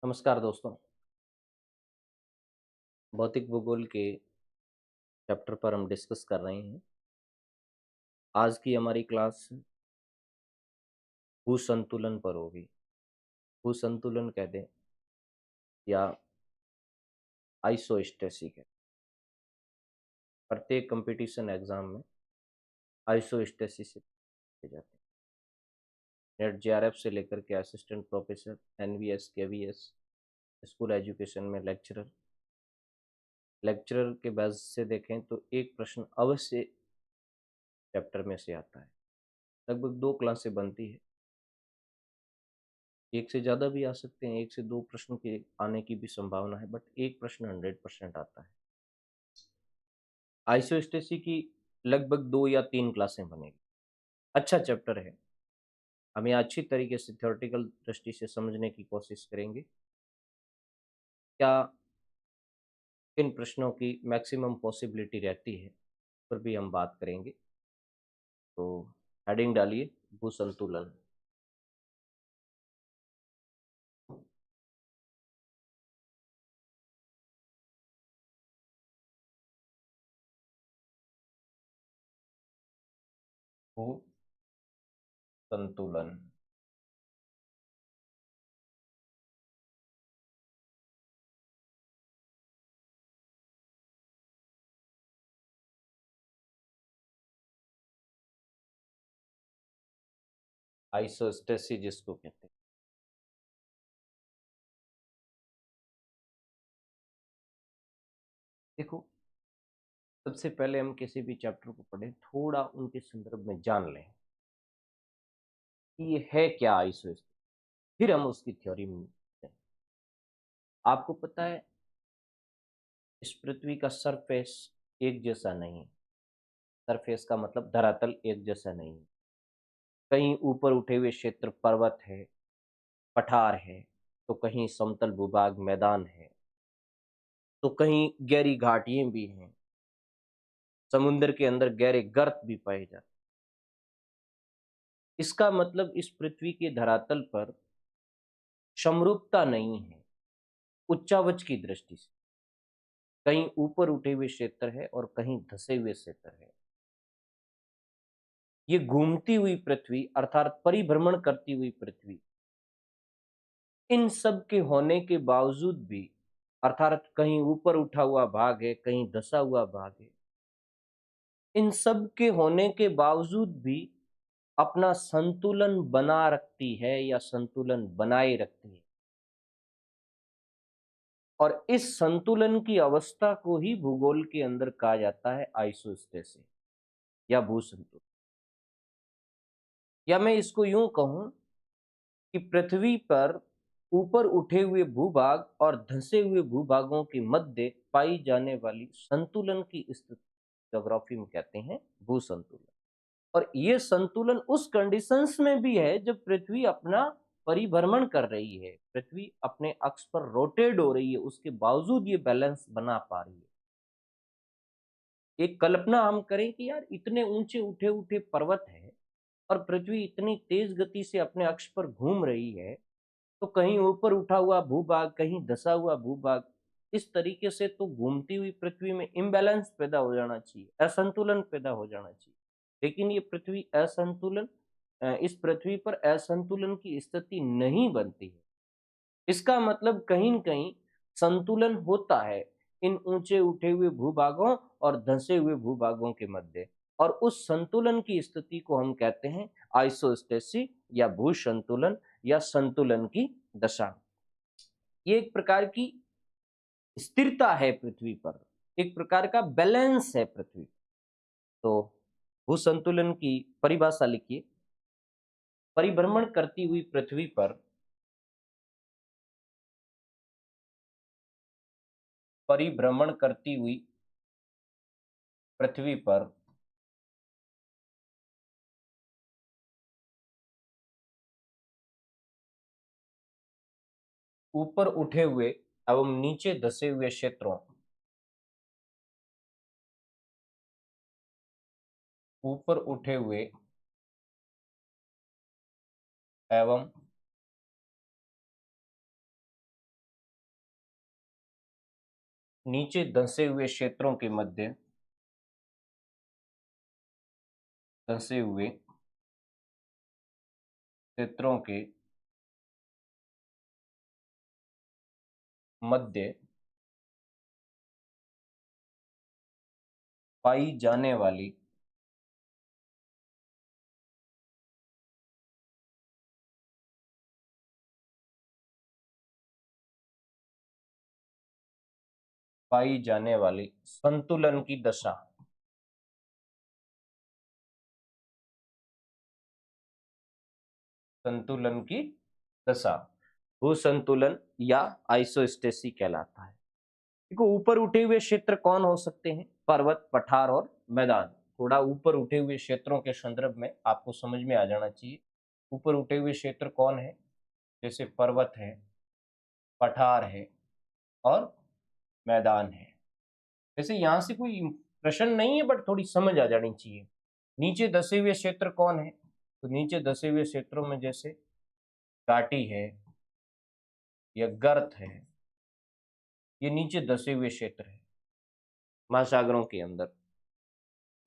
नमस्कार दोस्तों। भौतिक भूगोल के चैप्टर पर हम डिस्कस कर रहे हैं। आज की हमारी क्लास भूसंतुलन पर होगी। भूसंतुलन कह दें या आइसोस्टेसी कह दें। प्रत्येक कंपटीशन एग्जाम में आइसोस्टेसी से पूछे जाते हैं। नेट जेआरएफ से लेकर के assistant professor, NVS, KVS, school education में लेक्चरर के बेस से देखें तो एक प्रश्न अवश्य चैप्टर में से आता है। लगभग 2 क्लासें बनती है। एक से ज़्यादा भी आ सकते हैं, 1 से 2 प्रश्न के आने की भी संभावना है, बट एक प्रश्न 100% आता है। आइसोस्टेसी की लगभग 2 या 3 क्लासें बनेगी। अच्छा चैप्टर है। हम यह अच्छी तरीके से थ्योरेटिकल दृष्टि से समझने की कोशिश करेंगे। क्या किन प्रश्नों की मैक्सिमम पॉसिबिलिटी रहती है, पर भी हम बात करेंगे। तो हेडिंग डालिए, भूसंतुलन। भूसंतुलन। आइसोस्टेसी जिसको कहते हैं। देखो, सबसे पहले हम किसी भी चैप्टर को पढ़ें, थोड़ा उनके संदर्भ में जान लें कि ये है क्या आइसोस्टेसी, फिर हम उसकी थ्योरी में जाएं। आपको पता है, इस पृथ्वी का सरफेस एक जैसा नहीं। सरफेस का मतलब धरातल एक जैसा नहीं। कहीं ऊपर उठे हुए क्षेत्र पर्वत है, पठार है, तो कहीं समतल भूभाग मैदान है, तो कहीं गहरी घाटियां भी हैं। समुद्र के अंदर गहरे गर्त भी पाए जाते। इसका मतलब इस पृथ्वी के धरातल पर समरूपता नहीं है उच्चावच की दृष्टि से। कहीं ऊपर उठे हुए क्षेत्र है और कहीं धसे हुए क्षेत्र है। ये घूमती हुई पृथ्वी अर्थात परिभ्रमण करती हुई पृथ्वी, इन सब के होने के बावजूद भी, अर्थात कहीं ऊपर उठा हुआ भाग है, कहीं धसा हुआ भाग है, इन सब के होने के बावजूद भी अपना संतुलन बना रखती है या संतुलन बनाए रखती है। और इस संतुलन की अवस्था को ही भूगोल के अंदर कहा जाता है आइसोस्टेसिस या भूसंतुलन। या मैं इसको यूं कहूं कि पृथ्वी पर ऊपर उठे हुए भूभाग और धंसे हुए भूभागों के मध्य पाई जाने वाली संतुलन की स्थिति ज्योग्राफी में कहते हैं भूसंतुलन। और ये संतुलन उस कंडीशंस में भी है जब पृथ्वी अपना परिभ्रमण कर रही है, पृथ्वी अपने अक्ष पर रोटेट हो रही है, उसके बावजूद ये बैलेंस बना पा रही है। एक कल्पना हम करें कि यार इतने ऊंचे उठे उठे पर्वत है और पृथ्वी इतनी तेज गति से अपने अक्ष पर घूम रही है, तो कहीं ऊपर उठा हुआ भूभाग, कहीं धसा हुआ भूभाग, इस तरीके से तो घूमती हुई पृथ्वी में इम्बैलेंस पैदा हो जाना चाहिए, असंतुलन पैदा हो जाना चाहिए। लेकिन ये पृथ्वी असंतुलन इस पृथ्वी पर असंतुलन की स्थिति नहीं बनती है। इसका मतलब कहीं न कहीं संतुलन होता है इन ऊंचे उठे हुए भूभागों और धंसे हुए भूभागों के मध्य। और उस संतुलन की स्थिति को हम कहते हैं आइसोस्टेसी या भूसंतुलन या संतुलन की दशा। ये एक प्रकार की स्थिरता है पृथ्वी पर, एक प्रकार का बैलेंस है पृथ्वी। तो भूसंतुलन की परिभाषा लिखिए। परिभ्रमण करती हुई पृथ्वी पर, परिभ्रमण करती हुई पृथ्वी पर ऊपर उठे हुए एवं नीचे धसे हुए क्षेत्रों, ऊपर उठे हुए एवं नीचे धंसे हुए क्षेत्रों के मध्य धंसे हुए क्षेत्रों के मध्य पाई जाने वाली संतुलन की दशा, संतुलन की दशा भू संतुलन या आइसोस्टेसी कहलाता है। देखो, ऊपर उठे हुए क्षेत्र कौन हो सकते हैं? पर्वत, पठार और मैदान। थोड़ा ऊपर उठे हुए क्षेत्रों के संदर्भ में आपको समझ में आ जाना चाहिए। ऊपर उठे हुए क्षेत्र कौन है? जैसे पर्वत है, पठार है और मैदान है। जैसे यहाँ से कोई प्रश्न नहीं है, बट थोड़ी समझ आ जानी चाहिए। नीचे धसे हुए क्षेत्र कौन है? तो नीचे धसे हुए क्षेत्रों में जैसे घाटी है या गर्त है, ये नीचे धसे हुए क्षेत्र है महासागरों के अंदर।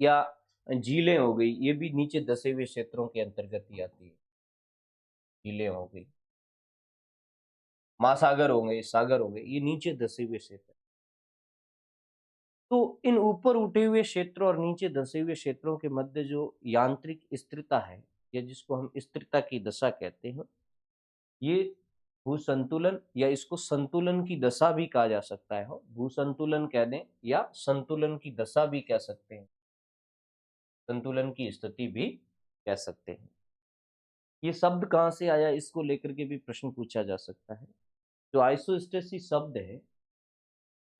या झीलें हो गई, ये भी नीचे धसे हुए क्षेत्रों के अंतर्गत ही आती है। झीलें हो गई, महासागर होंगे, सागर होंगे, ये नीचे धसे हुए क्षेत्र। तो इन ऊपर उठे हुए क्षेत्रों और नीचे धसे हुए क्षेत्रों के मध्य जो यांत्रिक स्थिरता है, या जिसको हम स्थिरता की दशा कहते हैं, ये भू संतुलन या इसको संतुलन की दशा भी कहा जा सकता है। भू संतुलन कह दें या संतुलन की दशा भी कह सकते हैं, संतुलन की स्थिति भी कह सकते हैं। ये शब्द कहाँ से आया, इसको लेकर के भी प्रश्न पूछा जा सकता है। जो आइसोस्टेसी शब्द है,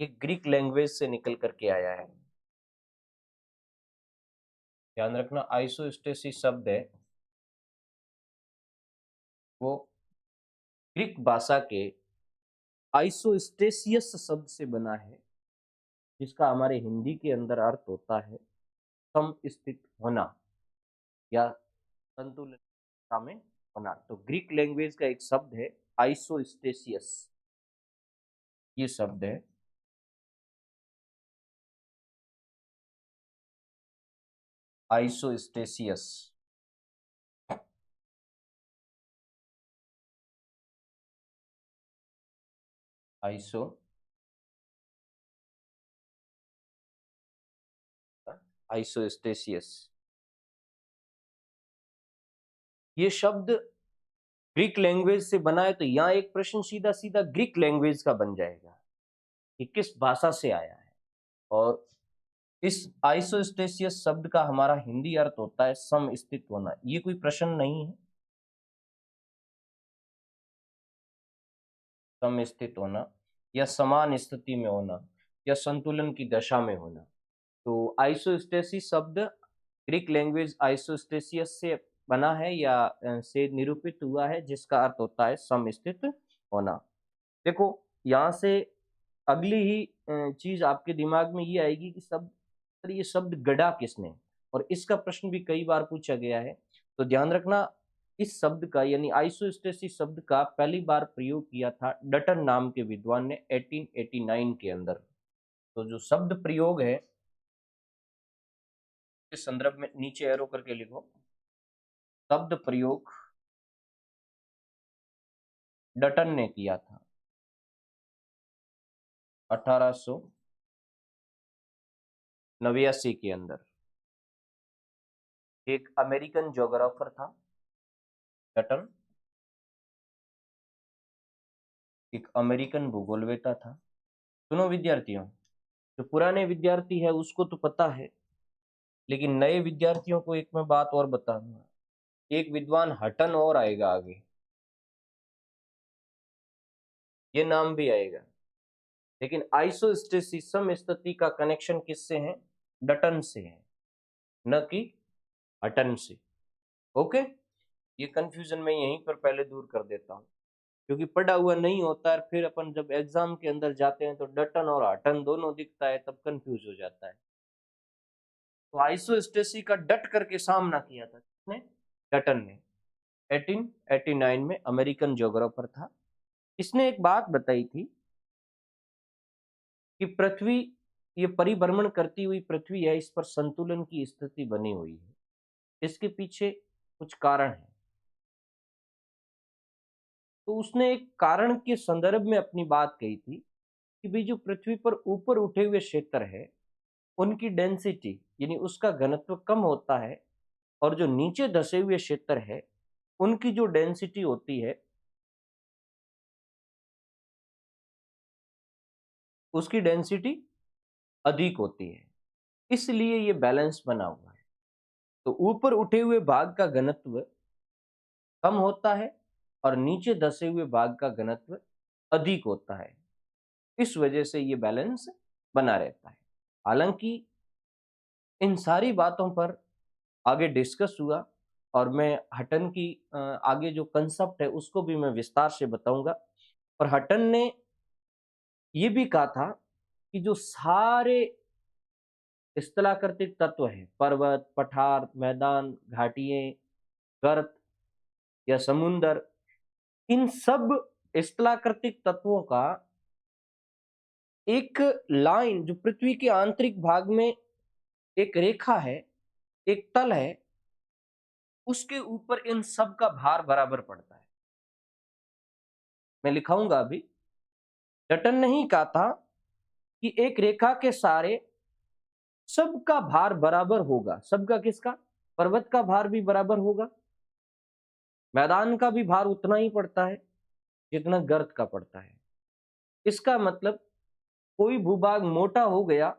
ये ग्रीक लैंग्वेज से निकल करके आया है। ध्यान रखना, आइसोस्टेसी शब्द है वो ग्रीक भाषा के आइसोस्टेसियस शब्द से बना है, जिसका हमारे हिंदी के अंदर अर्थ होता है समस्थित होना या संतुलन में होना। तो ग्रीक लैंग्वेज का एक शब्द है आइसोस्टेसियस, ये शब्द है आइसोस्टेसियस। आइसो आइसोस्टेसियस, ये शब्द ग्रीक लैंग्वेज से बना है। तो यहाँ एक प्रश्न सीधा सीधा ग्रीक लैंग्वेज का बन जाएगा कि किस भाषा से आया है। और इस आइसोस्टेसियस शब्द का हमारा हिंदी अर्थ होता है समस्थित होना। ये कोई प्रश्न नहीं है, समस्थित होना या समान स्थिति में होना या संतुलन की दशा में होना। तो आइसोस्टेसिस शब्द ग्रीक लैंग्वेज आइसोस्टेसियस से बना है या से निरूपित हुआ है, जिसका अर्थ होता है समस्थित होना। देखो, यहाँ से अगली ही चीज आपके दिमाग में ये आएगी कि ये शब्द गढ़ा किसने, और इसका प्रश्न भी कई बार पूछा गया है। तो ध्यान रखना, इस शब्द का यानी आइसोस्टेसिस शब्द का पहली बार प्रयोग किया था डटन नाम के विद्वान ने 1889 के अंदर। तो जो शब्द प्रयोग है, इस संदर्भ में नीचे एरो करके लिखो, शब्द प्रयोग डटन ने किया था 1889 के अंदर। एक अमेरिकन ज्योग्राफर था डटन, एक अमेरिकन भूगोलवेता था। सुनो विद्यार्थियों, जो पुराने विद्यार्थी है उसको तो पता है, लेकिन नए विद्यार्थियों को एक मैं बात और बताऊंगा। एक विद्वान हटन और आएगा आगे, ये नाम भी आएगा। लेकिन आइसोस्टेसिस स्थिति का कनेक्शन किससे है? डटन से है, न कि हटन से। ओके, ये कंफ्यूजन मैं यहीं पर पहले दूर कर देता हूँ, क्योंकि पढ़ा हुआ नहीं होता है। फिर अपन जब एग्जाम के अंदर जाते हैं तो डटन और हटन दोनों दिखता है, तब कंफ्यूज हो जाता है। तो आइसोस्टेसी का डट करके सामना किया था किसने? डटन ने। 1889 में अमेरिकन ज्योग्राफर था। इसने एक बात बताई थी कि पृथ्वी, ये परिभ्रमण करती हुई पृथ्वी है, इस पर संतुलन की स्थिति बनी हुई है। इसके पीछे कुछ कारण है। तो उसने एक कारण के संदर्भ में अपनी बात कही थी कि भाई जो पृथ्वी पर ऊपर उठे हुए क्षेत्र है उनकी डेंसिटी यानी उसका घनत्व कम होता है, और जो नीचे धसे हुए क्षेत्र है उनकी जो डेंसिटी होती है उसकी डेंसिटी अधिक होती है। इसलिए ये बैलेंस बना हुआ है। तो ऊपर उठे हुए भाग का घनत्व कम होता है और नीचे धसे हुए भाग का घनत्व अधिक होता है। इस वजह से ये बैलेंस बना रहता है। हालांकि इन सारी बातों पर आगे डिस्कस हुआ और मैं हटन की आगे जो कंसेप्ट है उसको भी मैं विस्तार से बताऊंगा। और हटन ने ये भी कहा था कि जो सारे स्थलाकृतिक तत्व हैं, पर्वत, पठार, मैदान, घाटियां, गर्त या समुंदर, इन सब स्थलाकृतिक तत्वों का एक लाइन जो पृथ्वी के आंतरिक भाग में एक रेखा है, एक तल है, उसके ऊपर इन सब का भार बराबर पड़ता है। मैं लिखाऊंगा अभी। डटन ने ही कहा था कि एक रेखा के सारे सबका भार बराबर होगा। सबका किसका? पर्वत का भार भी बराबर होगा, मैदान का भी भार उतना ही पड़ता है जितना गर्त का पड़ता है। इसका मतलब कोई भूभाग मोटा हो गया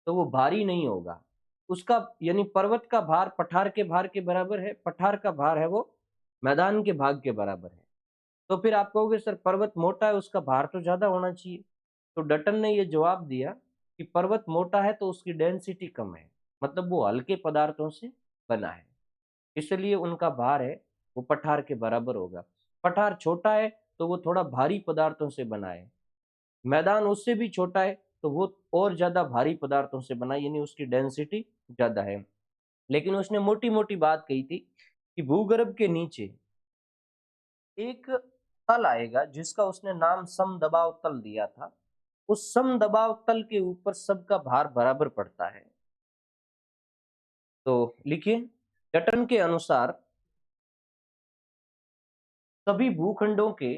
तो वो भारी नहीं होगा। उसका यानी पर्वत का भार पठार के भार के बराबर है, पठार का भार है वो मैदान के भाग के बराबर है। तो फिर आप कहोगे सर पर्वत मोटा है उसका भार तो ज्यादा होना चाहिए। तो डटन ने ये जवाब दिया कि पर्वत मोटा है तो उसकी डेंसिटी कम है, मतलब वो हल्के पदार्थों से बना है, इसलिए उनका भार है वो पठार के बराबर होगा। पठार छोटा है तो वो थोड़ा भारी पदार्थों से बना है, मैदान उससे भी छोटा है तो वो और ज्यादा भारी पदार्थों से बना है, यानी उसकी डेंसिटी ज्यादा है। लेकिन उसने मोटी मोटी बात कही थी कि भूगर्भ के नीचे एक तल आएगा जिसका उसने नाम समदबाव तल दिया था। उस समदबाव तल के ऊपर सबका भार बराबर पड़ता है। तो लिखिए, डटन के अनुसार सभी भूखंडों के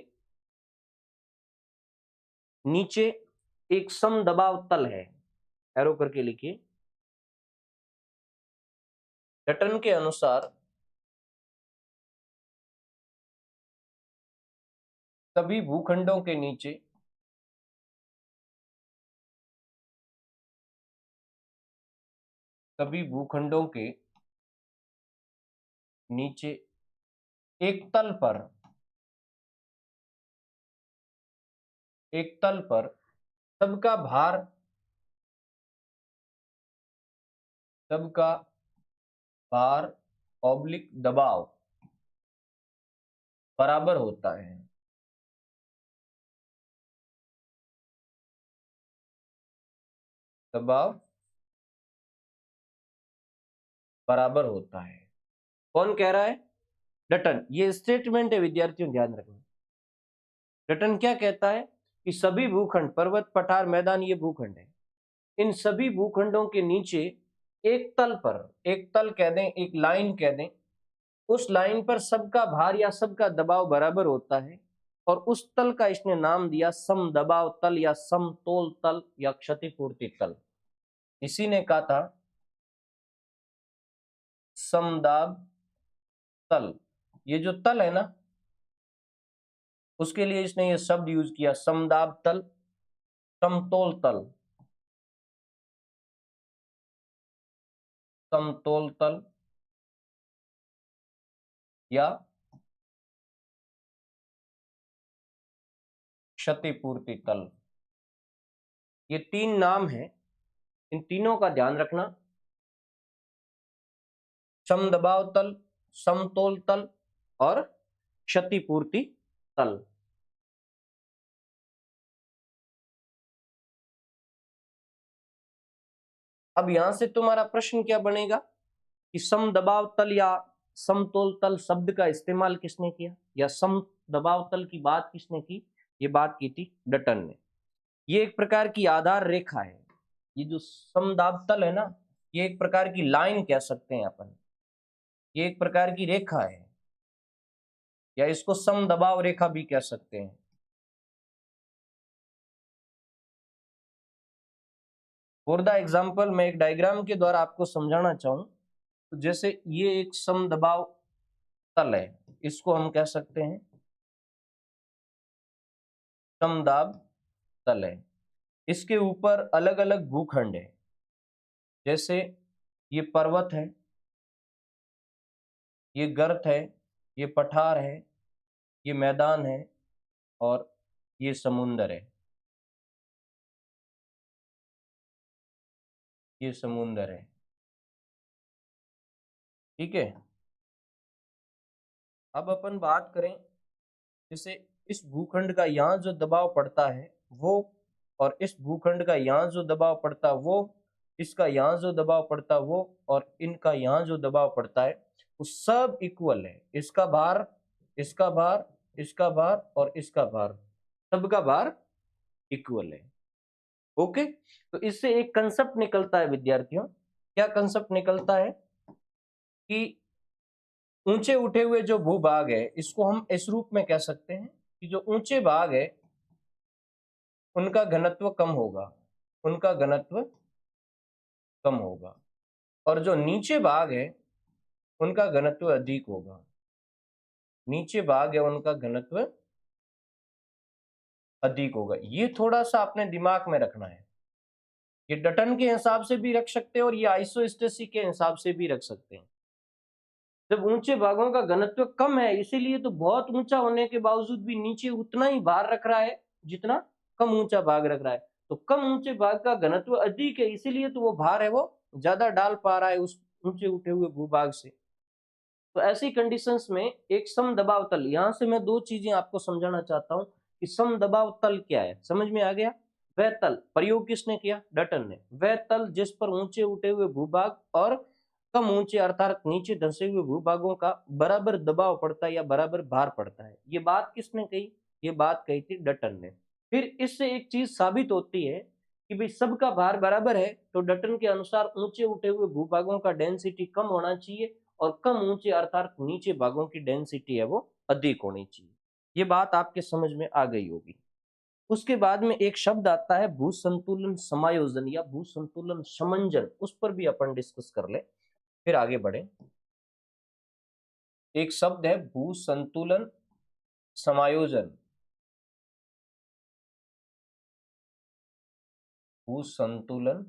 नीचे एक समदबाव तल है। एरो करके लिखिए। डटन के अनुसार सभी भूखंडों के नीचे सभी भूखंडों के नीचे एक तल पर सबका भार सबका भार ऑब्लिक दबाव बराबर होता है। दबाव बराबर होता है। कौन कह रहा है? डटन। ये स्टेटमेंट है विद्यार्थियों, ध्यान रखना। डटन क्या कहता है कि सभी भूखंड, पर्वत, पठार, मैदान, ये भूखंड है, इन सभी भूखंडों के नीचे एक तल पर, एक तल कह दें, एक लाइन कह दें, उस लाइन पर सबका भार या सबका दबाव बराबर होता है। और उस तल का इसने नाम दिया समदबाव तल या समतोल तल या क्षतिपूर्ति तल। इसी ने कहा था समदाब तल। ये जो तल है ना, उसके लिए इसने ये शब्द यूज किया, समदाब तल, समतोल तल, समतोल तल या क्षतिपूर्ति तल। ये तीन नाम है, इन तीनों का ध्यान रखना। समदबाव तल, समतोल तल और क्षतिपूर्ति तल। अब यहां से तुम्हारा प्रश्न क्या बनेगा कि समदबाव तल या समतोल तल शब्द का इस्तेमाल किसने किया, या समदबाव तल की बात किसने की? ये बात की थी डटन ने। ये एक प्रकार की आधार रेखा है। ये जो समदाब तल है ना, ये एक प्रकार की लाइन कह सकते हैं अपन, ये एक प्रकार की रेखा है, या इसको समदबाव रेखा भी कह सकते हैं। फॉर द एग्जाम्पल मैं एक डायग्राम के द्वारा आपको समझाना चाहूं तो जैसे ये एक समदबाव तल है, इसको हम कह सकते हैं समदाब तल है। इसके ऊपर अलग अलग भूखंड है, जैसे ये पर्वत है, ये गर्त है, ये पठार है, ये मैदान है, और ये समुंदर है, ये समुंदर है। ठीक है। अब अपन बात करें, जैसे इस भूखंड का यहाँ जो दबाव पड़ता है वो, और इस भूखंड का यहाँ जो दबाव पड़ता है वो, इसका यहाँ जो दबाव पड़ता है वो, और इनका यहाँ जो दबाव पड़ता है वो सब इक्वल है। इसका भार, इसका भार, इसका भार और इसका भार, सबका भार इक्वल है। ओके। तो इससे एक कंसेप्ट निकलता है विद्यार्थियों, क्या कंसेप्ट निकलता है कि ऊंचे उठे हुए जो भूभाग है इसको हम इस रूप में कह सकते हैं कि जो ऊंचे भाग है उनका घनत्व कम होगा, उनका घनत्व कम होगा, और जो नीचे भाग है उनका घनत्व अधिक होगा। नीचे भाग है उनका घनत्व अधिक होगा। ये थोड़ा सा अपने दिमाग में रखना है। ये डटन के हिसाब से भी रख सकते हैं और ये आइसोस्टेसिस के हिसाब से भी रख सकते हैं। जब ऊंचे भागों का घनत्व कम है, इसीलिए तो बहुत ऊंचा होने के बावजूद भी नीचे उतना ही भार रख रहा है जितना कम ऊंचा भाग रख रहा है। तो कम ऊंचे भाग का घनत्व अधिक है, इसीलिए तो वो भार है वो ज्यादा डाल पा रहा है उस ऊंचे उठे हुए भूभाग से। तो ऐसी कंडीशंस में एक समदबाव तल, यहां से मैं दो चीजें आपको समझाना चाहता हूं कि समदबाव तल क्या है। समझ में आ गया? वह तल, प्रयोग किसने किया? डटन ने। वह तल जिस पर ऊंचे उठे हुए भूभाग और कम ऊंचे अर्थात नीचे धंसे हुए भूभागों का बराबर दबाव पड़ता है या बराबर भार पड़ता है। ये बात किसने कही? ये बात कही थी डटन ने। फिर इससे एक चीज साबित होती है कि भाई सबका भार बराबर है, तो डटन के अनुसार ऊंचे उठे हुए भूभागों का डेंसिटी कम होना चाहिए और कम ऊंचे अर्थात नीचे भागों की डेंसिटी है वो अधिक होनी चाहिए। ये बात आपके समझ में आ गई होगी। उसके बाद में एक शब्द आता है भूसंतुलन समायोजन या भूसंतुलन समंजन, उस पर भी अपन डिस्कस कर ले, फिर आगे बढ़े। एक शब्द है भूसंतुलन समायोजन। भूसंतुलन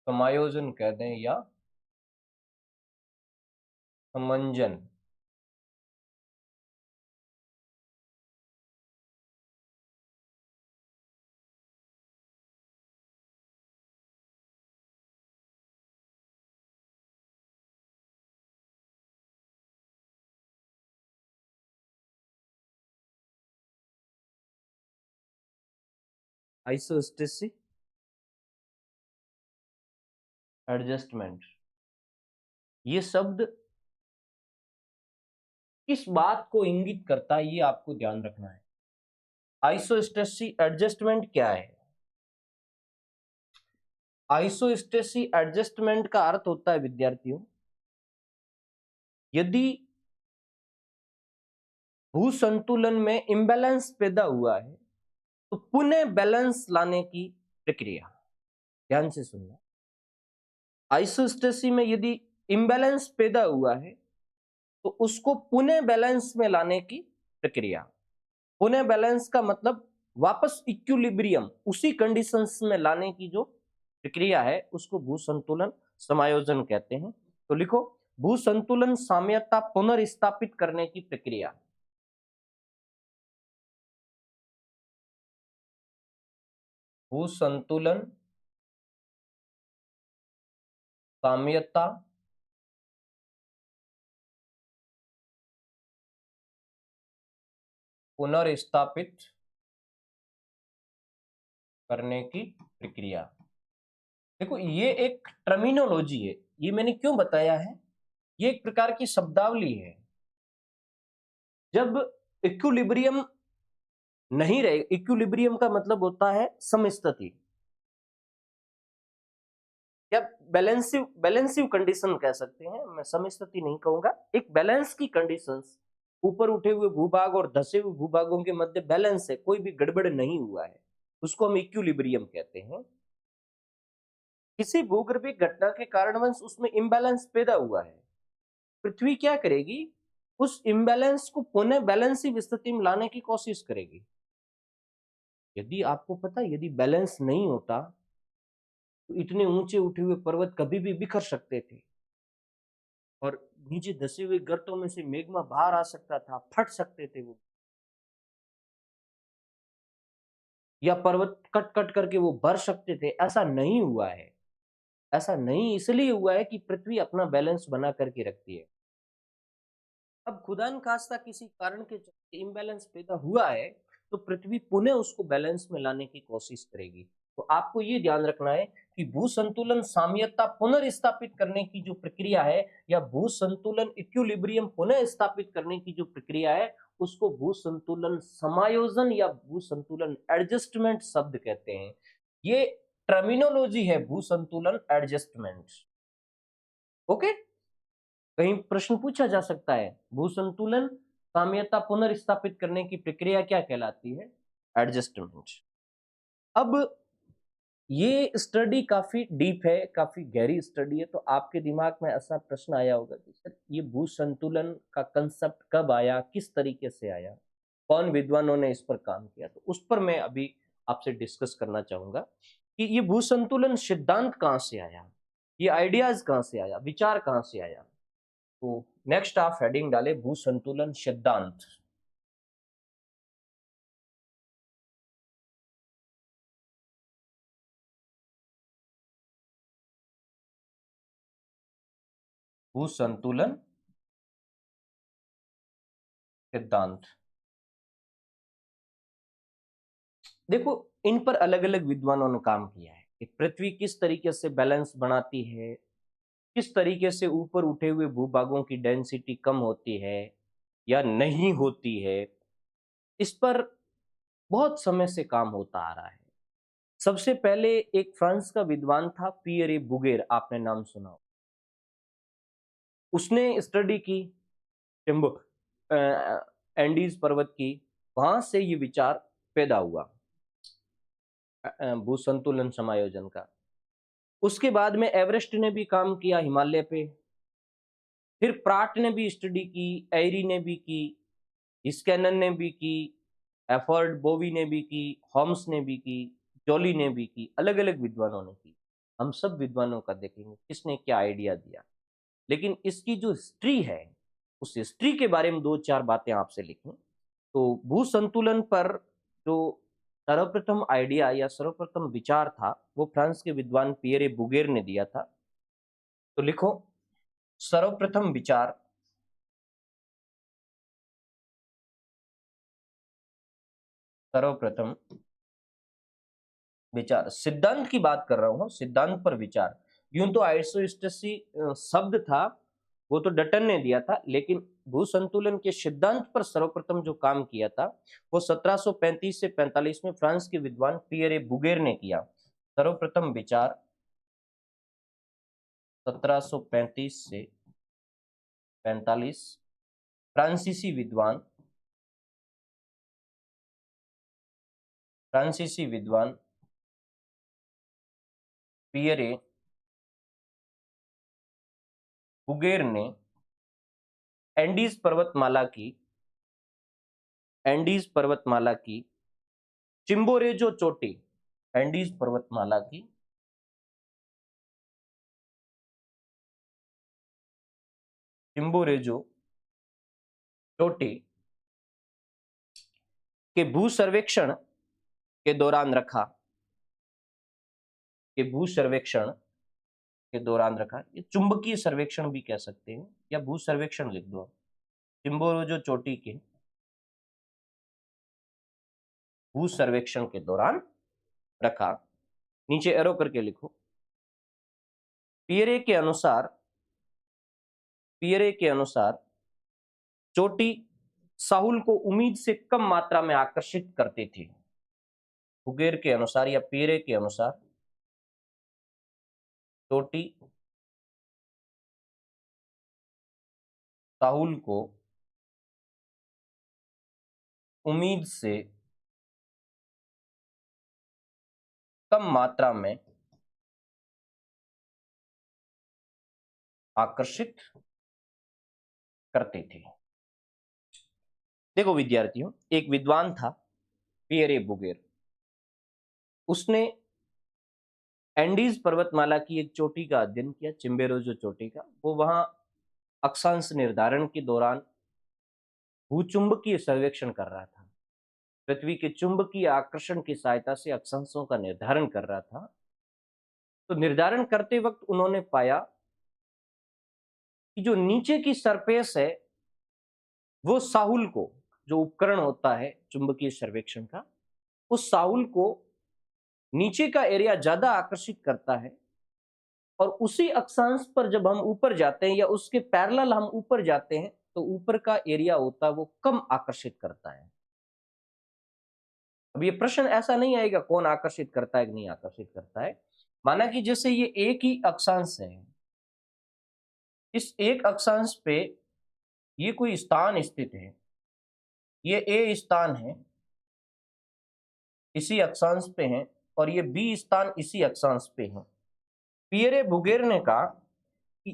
समायोजन कह दें या समंजन। आइसोस्टेसिस एडजस्टमेंट, ये शब्द किस बात को इंगित करता है ये आपको ध्यान रखना है। आइसोस्टेसिस एडजस्टमेंट क्या है? आइसोस्टेसिस एडजस्टमेंट का अर्थ होता है विद्यार्थियों, यदि भूसंतुलन में इम्बैलेंस पैदा हुआ है तो पुनः बैलेंस लाने की प्रक्रिया। ध्यान से सुनना। आइसोस्टेसिस में यदि इम्बैलेंस पैदा हुआ है तो उसको पुनः बैलेंस में लाने की प्रक्रिया। पुनः बैलेंस का मतलब वापस इक्विलिब्रियम, उसी कंडीशंस में लाने की जो प्रक्रिया है उसको भूसंतुलन समायोजन कहते हैं। तो लिखो, भूसंतुलन साम्यता पुनर्स्थापित करने की प्रक्रिया। भूसंतुलन साम्यता पुनर्स्थापित करने की प्रक्रिया। देखो, ये एक टर्मिनोलॉजी है। ये मैंने क्यों बताया है? ये एक प्रकार की शब्दावली है। जब इक्विलिब्रियम नहीं रहे। इक्विलिब्रियम का मतलब होता है समस्थिति या बैलेंसिव कंडीशन कह सकते हैं, मैं समस्थिति नहीं कहूंगा। एक बैलेंस की कंडीशंस, ऊपर उठे हुए भूभाग और धसे हुए भूभागों के मध्य बैलेंस है, कोई भी गड़बड़ नहीं हुआ है, उसको हम इक्विलिब्रियम कहते हैं। किसी भूगर्भीय घटना के कारणवश उसमें इम्बैलेंस पैदा हुआ है, पृथ्वी क्या करेगी, उस इम्बैलेंस को पुनः बैलेंसिव स्थिति में लाने की कोशिश करेगी। यदि आपको पता है, यदि बैलेंस नहीं होता तो इतने ऊंचे उठे हुए पर्वत कभी भी बिखर सकते थे और नीचे धसे हुए गर्तों में से मेग्मा बाहर आ सकता था, फट सकते थे वो, या पर्वत कट कट करके वो भर सकते थे। ऐसा नहीं हुआ है। ऐसा नहीं इसलिए हुआ है कि पृथ्वी अपना बैलेंस बना करके रखती है। अब खुदा न खास्ता किसी कारण के चलते इम्बैलेंस पैदा हुआ है तो पृथ्वी पुनः उसको बैलेंस में लाने की कोशिश करेगी। तो आपको ये ध्यान रखना है कि भू संतुलन साम्यता पुनर्स्थापित करने की जो प्रक्रिया है, या भू संतुलन इक्विलिब्रियम पुनः स्थापित करने की जो प्रक्रिया है, उसको भू संतुलन समायोजन या भू संतुलन एडजस्टमेंट शब्द कहते हैं। ये टर्मिनोलॉजी है, भू संतुलन एडजस्टमेंट। ओके, कहीं प्रश्न पूछा जा सकता है, भू संतुलन साम्यता पुनर्स्थापित करने की प्रक्रिया क्या कहलाती है? एडजस्टमेंट। अब ये स्टडी काफी डीप है, काफी गहरी स्टडी है, तो आपके दिमाग में ऐसा प्रश्न आया होगा कि सर ये भू संतुलन का कंसेप्ट कब आया, किस तरीके से आया, कौन विद्वानों ने इस पर काम किया? तो उस पर मैं अभी आपसे डिस्कस करना चाहूंगा कि ये भू संतुलन सिद्धांत कहाँ से आया, ये आइडियाज कहाँ से आया, विचार कहाँ से आया। तो नेक्स्ट आप हेडिंग डाले भू संतुलन सिद्धांत। भू संतुलन सिद्धांत। देखो, इन पर अलग अलग विद्वानों ने काम किया है कि पृथ्वी किस तरीके से बैलेंस बनाती है, किस तरीके से ऊपर उठे हुए भूभागों की डेंसिटी कम होती है या नहीं होती है। इस पर बहुत समय से काम होता आ रहा है। सबसे पहले एक फ्रांस का विद्वान था पियरे बुगेर, आपने नाम सुना हो। उसने स्टडी की टिम्बो एंडीज पर्वत की, वहां से ये विचार पैदा हुआ भू संतुलन समायोजन का। उसके बाद में एवरेस्ट ने भी काम किया हिमालय पे, फिर प्राट ने भी स्टडी की, एरी ने भी की, स्कैनन ने भी की, एफर्ड बोवी ने भी की, होम्स ने भी की, जॉली ने भी की, अलग अलग विद्वानों ने की। हम सब विद्वानों का देखेंगे किसने क्या आइडिया दिया, लेकिन इसकी जो हिस्ट्री है उस हिस्ट्री के बारे में दो चार बातें आपसे लिखें। तो भू संतुलन पर जो सर्वप्रथम आइडिया या सर्वप्रथम विचार था वो फ्रांस के विद्वान पियरे बुगेर ने दिया था। तो लिखो, सर्वप्रथम विचार, सर्वप्रथम विचार, सिद्धांत की बात कर रहा हूं, सिद्धांत पर विचार। यूं तो आइसोस्टेसी शब्द था वो तो डटन ने दिया था, लेकिन भू संतुलन के सिद्धांत पर सर्वप्रथम जो काम किया था वो 1735 से 45 में फ्रांस के विद्वान पियरे बुगेर ने किया। सर्वप्रथम विचार 1735 से 45, फ्रांसीसी विद्वान, फ्रांसीसी विद्वान पियरे बुगेर ने एंडीज पर्वतमाला की, एंडीज पर्वतमाला की चिम्बोरेजो चोटी, एंडीज पर्वतमाला की चिम्बोरेजो चोटी के भू सर्वेक्षण के दौरान रखा, के भू सर्वेक्षण के दौरान रखा। ये चुंबकीय सर्वेक्षण भी कह सकते हैं या भू सर्वेक्षण लिख दो। चिम्बोरेजो चोटी के भू सर्वेक्षण के दौरान रखा। नीचे एरो करके लिखो। पियरे के अनुसार, पियरे के अनुसार चोटी साहुल को उम्मीद से कम मात्रा में आकर्षित करते थे। फुगेर के अनुसार या पेरे के अनुसार चोटी साहुल को उम्मीद से कम मात्रा में आकर्षित करते थे। देखो विद्यार्थियों, एक विद्वान था पियरे बुगेर। उसने एंडीज पर्वतमाला की एक चोटी का अध्ययन किया, चिम्बेरोजो चोटी का। वो वहां अक्षांश निर्धारण के दौरान भूचुंबकीय सर्वेक्षण कर रहा था। पृथ्वी के चुंबकीय आकर्षण की सहायता से अक्षांशों का निर्धारण कर रहा था। तो निर्धारण करते वक्त उन्होंने पाया कि जो नीचे की सरफेस है वो साहुल को, जो उपकरण होता है चुंबकीय सर्वेक्षण का, उस साहुल को नीचे का एरिया ज्यादा आकर्षित करता है, और उसी अक्षांश पर जब हम ऊपर जाते हैं या उसके पैरेलल हम ऊपर जाते हैं तो ऊपर का एरिया होता है वो कम आकर्षित करता है। अब ये प्रश्न ऐसा नहीं आएगा कौन आकर्षित करता है कि नहीं आकर्षित करता है। माना कि जैसे ये एक ही अक्षांश है, इस एक अक्षांश पे ये कोई स्थान स्थित है, ये ए स्थान है इसी अक्षांश पे है, और ये बी स्थान इसी अक्षांश पे है। पियरे बुगेर ने कहा कि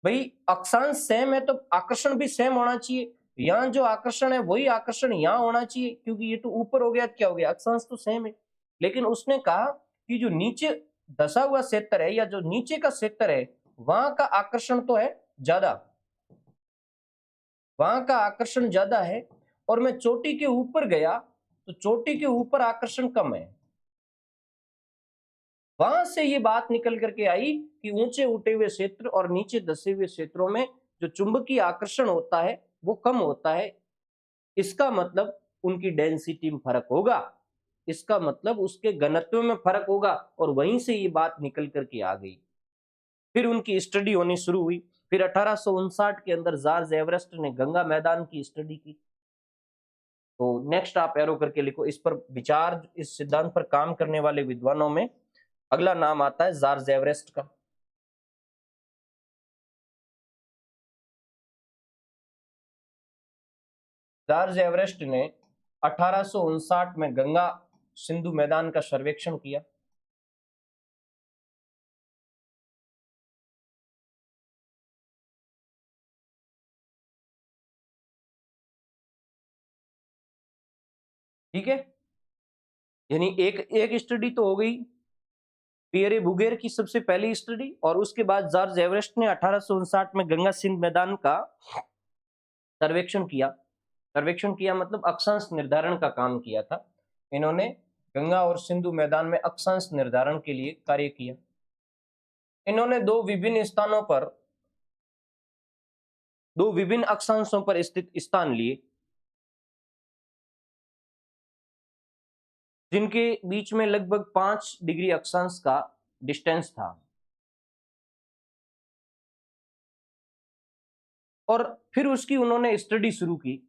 भाई अक्षांश सेम है तो आकर्षण भी सेम होना चाहिए, यहाँ जो आकर्षण है वही आकर्षण यहाँ होना चाहिए, क्योंकि ये तो ऊपर हो गया, क्या हो गया, अक्षांश तो सेम है। लेकिन उसने कहा कि जो नीचे धसा हुआ क्षेत्र है या जो नीचे का क्षेत्र है वहां का आकर्षण तो है ज्यादा, वहां का आकर्षण ज्यादा है, और मैं चोटी के ऊपर गया तो चोटी के ऊपर आकर्षण कम है। वहां से ये बात निकल करके आई कि ऊंचे उठे हुए क्षेत्र और नीचे धसे हुए क्षेत्रों में जो चुंबकीय आकर्षण होता है वो कम होता है। इसका मतलब उनकी डेंसिटी में फर्क होगा, इसका मतलब उसके घनत्व में फर्क होगा, और वहीं से ये बात निकल करके आ गई। फिर उनकी स्टडी होनी शुरू हुई। फिर 1859 के अंदर जॉर्ज एवरेस्ट ने गंगा मैदान की स्टडी की। तो नेक्स्ट आप एरो करके लिखो, इस पर विचार, इस सिद्धांत पर काम करने वाले विद्वानों में अगला नाम आता है जॉर्ज एवरेस्ट का। जॉर्ज एवरेस्ट ने 1859 में गंगा सिंधु मैदान का सर्वेक्षण किया। ठीक है, यानी एक स्टडी तो हो गई पियरे बुगेर की सबसे पहली स्टडी, और उसके बाद जॉर्ज एवरेस्ट ने 1859 में गंगा सिंध मैदान का सर्वेक्षण किया। सर्वेक्षण किया मतलब अक्षांश निर्धारण का काम किया था। इन्होंने गंगा और सिंधु मैदान में अक्षांश निर्धारण के लिए कार्य किया। इन्होंने दो विभिन्न अक्षांशों पर स्थित स्थान लिए जिनके बीच में लगभग 5 डिग्री अक्षांश का डिस्टेंस था। और फिर उसकी उन्होंने स्टडी शुरू की।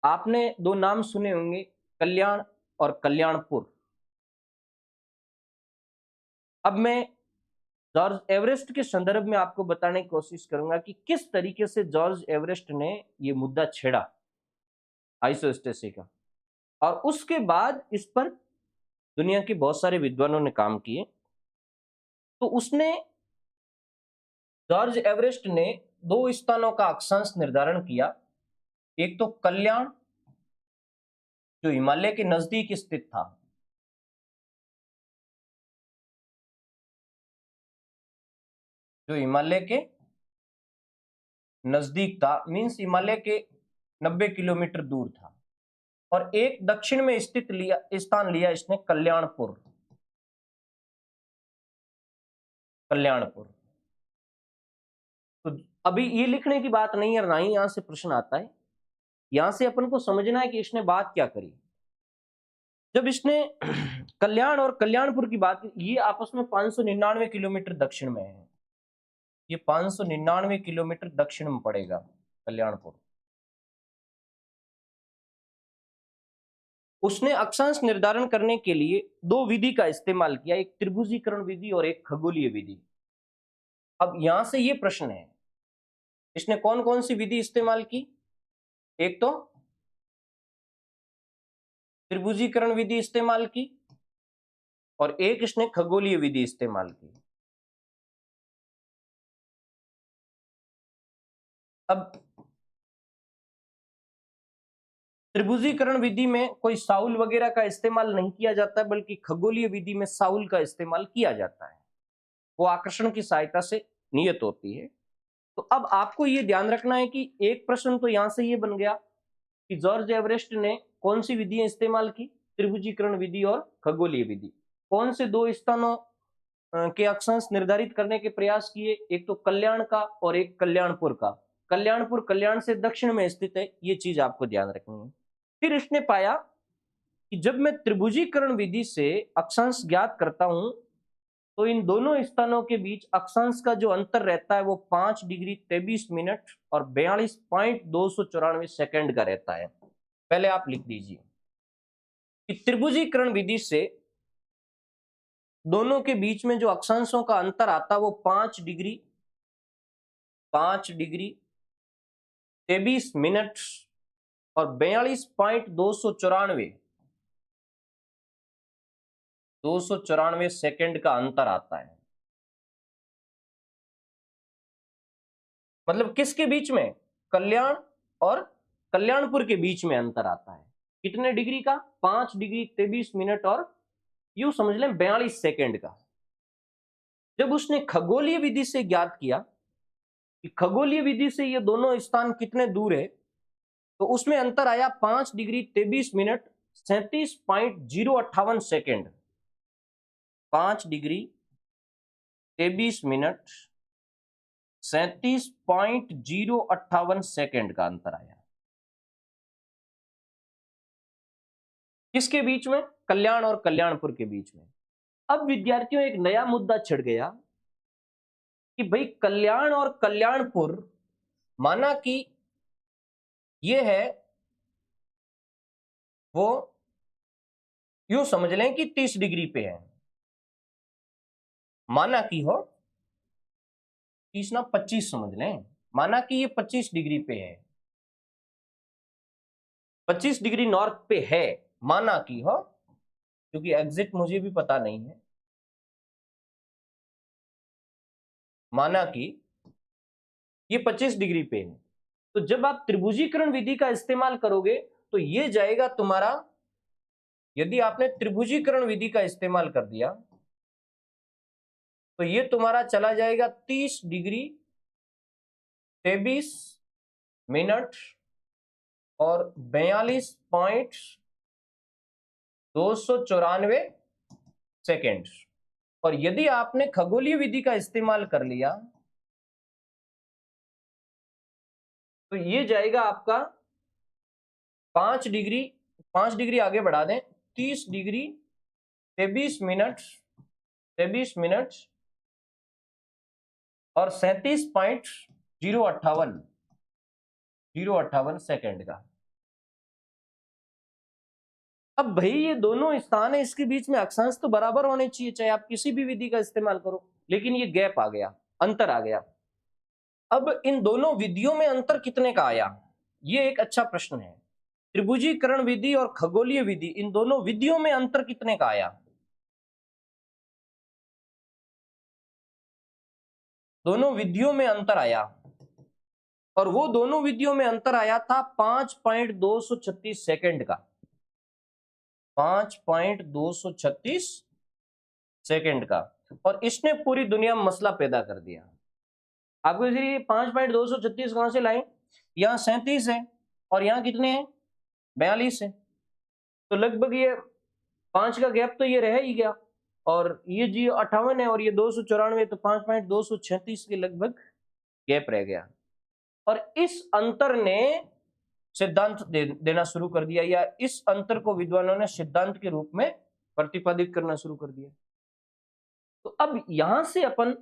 आपने दो नाम सुने होंगे, कल्याण और कल्याणपुर। अब मैं जॉर्ज एवरेस्ट के संदर्भ में आपको बताने की कोशिश करूंगा कि किस तरीके से जॉर्ज एवरेस्ट ने यह मुद्दा छेड़ा आइसोस्टेसी का, और उसके बाद इस पर दुनिया के बहुत सारे विद्वानों ने काम किए। तो उसने, जॉर्ज एवरेस्ट ने दो स्थानों का अक्षांश निर्धारण किया। एक तो कल्याण जो हिमालय के नजदीक स्थित था, जो हिमालय के नजदीक था, मींस हिमालय के 90 किलोमीटर दूर था। और एक दक्षिण में स्थित स्थान लिया इसने, कल्याणपुर। कल्याणपुर तो अभी ये लिखने की बात नहीं है, ना ही यहां से प्रश्न आता है। यहां से अपन को समझना है कि इसने बात क्या करी। जब इसने कल्याण और कल्याणपुर की बात की, ये आपस में 599 किलोमीटर दक्षिण में है। ये 599 किलोमीटर दक्षिण में पड़ेगा कल्याणपुर। उसने अक्षांश निर्धारण करने के लिए दो विधि का इस्तेमाल किया, एक त्रिभुजीकरण विधि और एक खगोलीय विधि। अब यहां से ये प्रश्न है, इसने कौन कौन सी विधि इस्तेमाल की? एक तो त्रिभुजीकरण विधि इस्तेमाल की और एक इसने खगोलीय विधि इस्तेमाल की। अब त्रिभुजीकरण विधि में कोई साउल वगैरह का इस्तेमाल नहीं किया जाता है, बल्कि खगोलीय विधि में साउल का इस्तेमाल किया जाता है। वो आकर्षण की सहायता से नियत होती है। तो अब आपको ये ध्यान रखना है कि एक प्रश्न तो यहां से ये बन गया कि जॉर्ज एवरेस्ट ने कौन सी विधियां इस्तेमाल की? त्रिभुजीकरण विधि और खगोलीय विधि। कौन से दो स्थानों के अक्षांश निर्धारित करने के प्रयास किए? एक तो कल्याण का और एक कल्याणपुर का। कल्याणपुर कल्याण से दक्षिण में स्थित है, ये चीज आपको ध्यान रखनी है। फिर इसने पाया कि जब मैं त्रिभुजीकरण विधि से अक्षांश ज्ञात करता हूं तो इन दोनों स्थानों के बीच अक्षांश का जो अंतर रहता है वो 5 डिग्री 23 मिनट और 42.294 सेकंड का रहता है। पहले आप लिख दीजिए कि त्रिभुजीकरण विधि से दोनों के बीच में जो अक्षांशों का अंतर आता वो 5 डिग्री 23 मिनट और 42.294 सेकंड का अंतर आता है। मतलब किसके बीच में? कल्याण और कल्याणपुर के बीच में अंतर आता है। कितने डिग्री का? 5 डिग्री 23 मिनट और यूं समझ लें 42 सेकंड का। जब उसने खगोलीय विधि से ज्ञात किया कि खगोलीय विधि से ये दोनों स्थान कितने दूर है, तो उसमें अंतर आया 5 degree 23 minute 37.058 second. 5 degree 23 minute 37.058 second का अंतर आया। किसके बीच में? कल्याण और कल्याणपुर के बीच में। अब विद्यार्थियों एक नया मुद्दा छिड़ गया कि भाई कल्याण और कल्याणपुर, माना कि ये है, वो यूं समझ लें कि 30 डिग्री पे है। माना कि हो 30 ना 25 समझ लें, माना कि ये 25 डिग्री पे है, 25 डिग्री नॉर्थ पे है, माना कि हो, क्योंकि एग्जिट मुझे भी पता नहीं है। माना कि ये 25 डिग्री पे है, तो जब आप त्रिभुजीकरण विधि का इस्तेमाल करोगे तो ये जाएगा तुम्हारा, यदि आपने त्रिभुजीकरण विधि का इस्तेमाल कर दिया तो ये तुम्हारा चला जाएगा 30 डिग्री 23 मिनट और 42.294 सेकेंड। और यदि आपने खगोलीय विधि का इस्तेमाल कर लिया तो ये जाएगा आपका 5 डिग्री आगे बढ़ा दें, 30 डिग्री 23 मिनट और 37.058 सेकेंड का। अब भाई ये दोनों स्थान है, इसके बीच में अक्षांश तो बराबर होने चाहिए, चाहे आप किसी भी विधि का इस्तेमाल करो, लेकिन ये गैप आ गया, अंतर आ गया। अब इन दोनों विधियों में अंतर कितने का आया? ये एक अच्छा प्रश्न है। त्रिभुजीकरण विधि और खगोलीय विधि, इन दोनों विधियों में अंतर कितने का आया? दोनों विधियों में अंतर आया, और वो दोनों विधियों में अंतर आया था 5.236 सेकेंड का। 5.236 सेकेंड का। और इसने पूरी दुनिया में मसला पैदा कर दिया। आपको इसलिए 5.236 कहां से लाए? यहां 37 है और यहां कितने हैं? 42 है। तो लगभग ये 5 का गैप तो ये रह ही गया, और ये जी 58 है और ये 294, तो 5.236 के लगभग गैप रह गया। और इस अंतर ने सिद्धांत देना शुरू कर दिया, या इस अंतर को विद्वानों ने सिद्धांत के रूप में प्रतिपादित करना शुरू कर दिया। तो अब यहां से अपन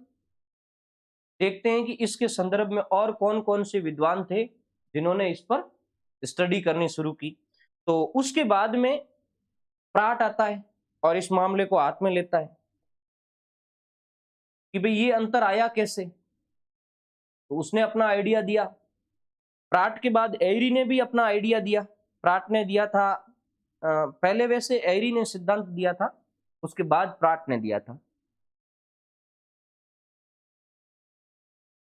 देखते हैं कि इसके संदर्भ में और कौन कौन से विद्वान थे जिन्होंने इस पर स्टडी करनी शुरू की। तो उसके बाद में प्राट आता है और इस मामले को हाथ में लेता है कि भाई ये अंतर आया कैसे। तो उसने अपना आइडिया दिया। प्राट के बाद एरी ने भी अपना आइडिया दिया। प्राट ने दिया था पहले, वैसे एरी ने सिद्धांत दिया था, उसके बाद प्राट ने दिया था।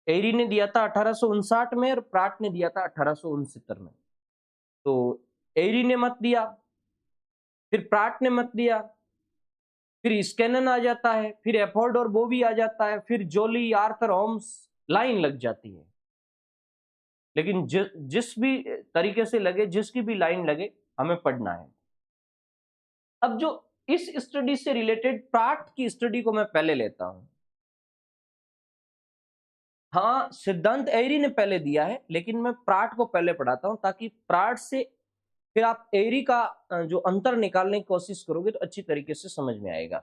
एरी ने दिया था 1859 में और प्राट ने दिया था 1869 में। तो एरी ने मत दिया, फिर प्राट ने मत दिया, फिर स्कैनन आ जाता है, फिर एफोर्ड और बोवी आ जाता है, फिर जोली, आर्थर, होम्स, लाइन लग जाती है। लेकिन जिस भी तरीके से लगे, जिसकी भी लाइन लगे, हमें पढ़ना है। अब जो इस स्टडी से रिलेटेड प्राट की स्टडी को मैं पहले लेता हूं। हाँ, सिद्धांत एरी ने पहले दिया है, लेकिन मैं प्राट को पहले पढ़ाता हूं ताकि प्राट से फिर आप एरी का जो अंतर निकालने की कोशिश करोगे तो अच्छी तरीके से समझ में आएगा।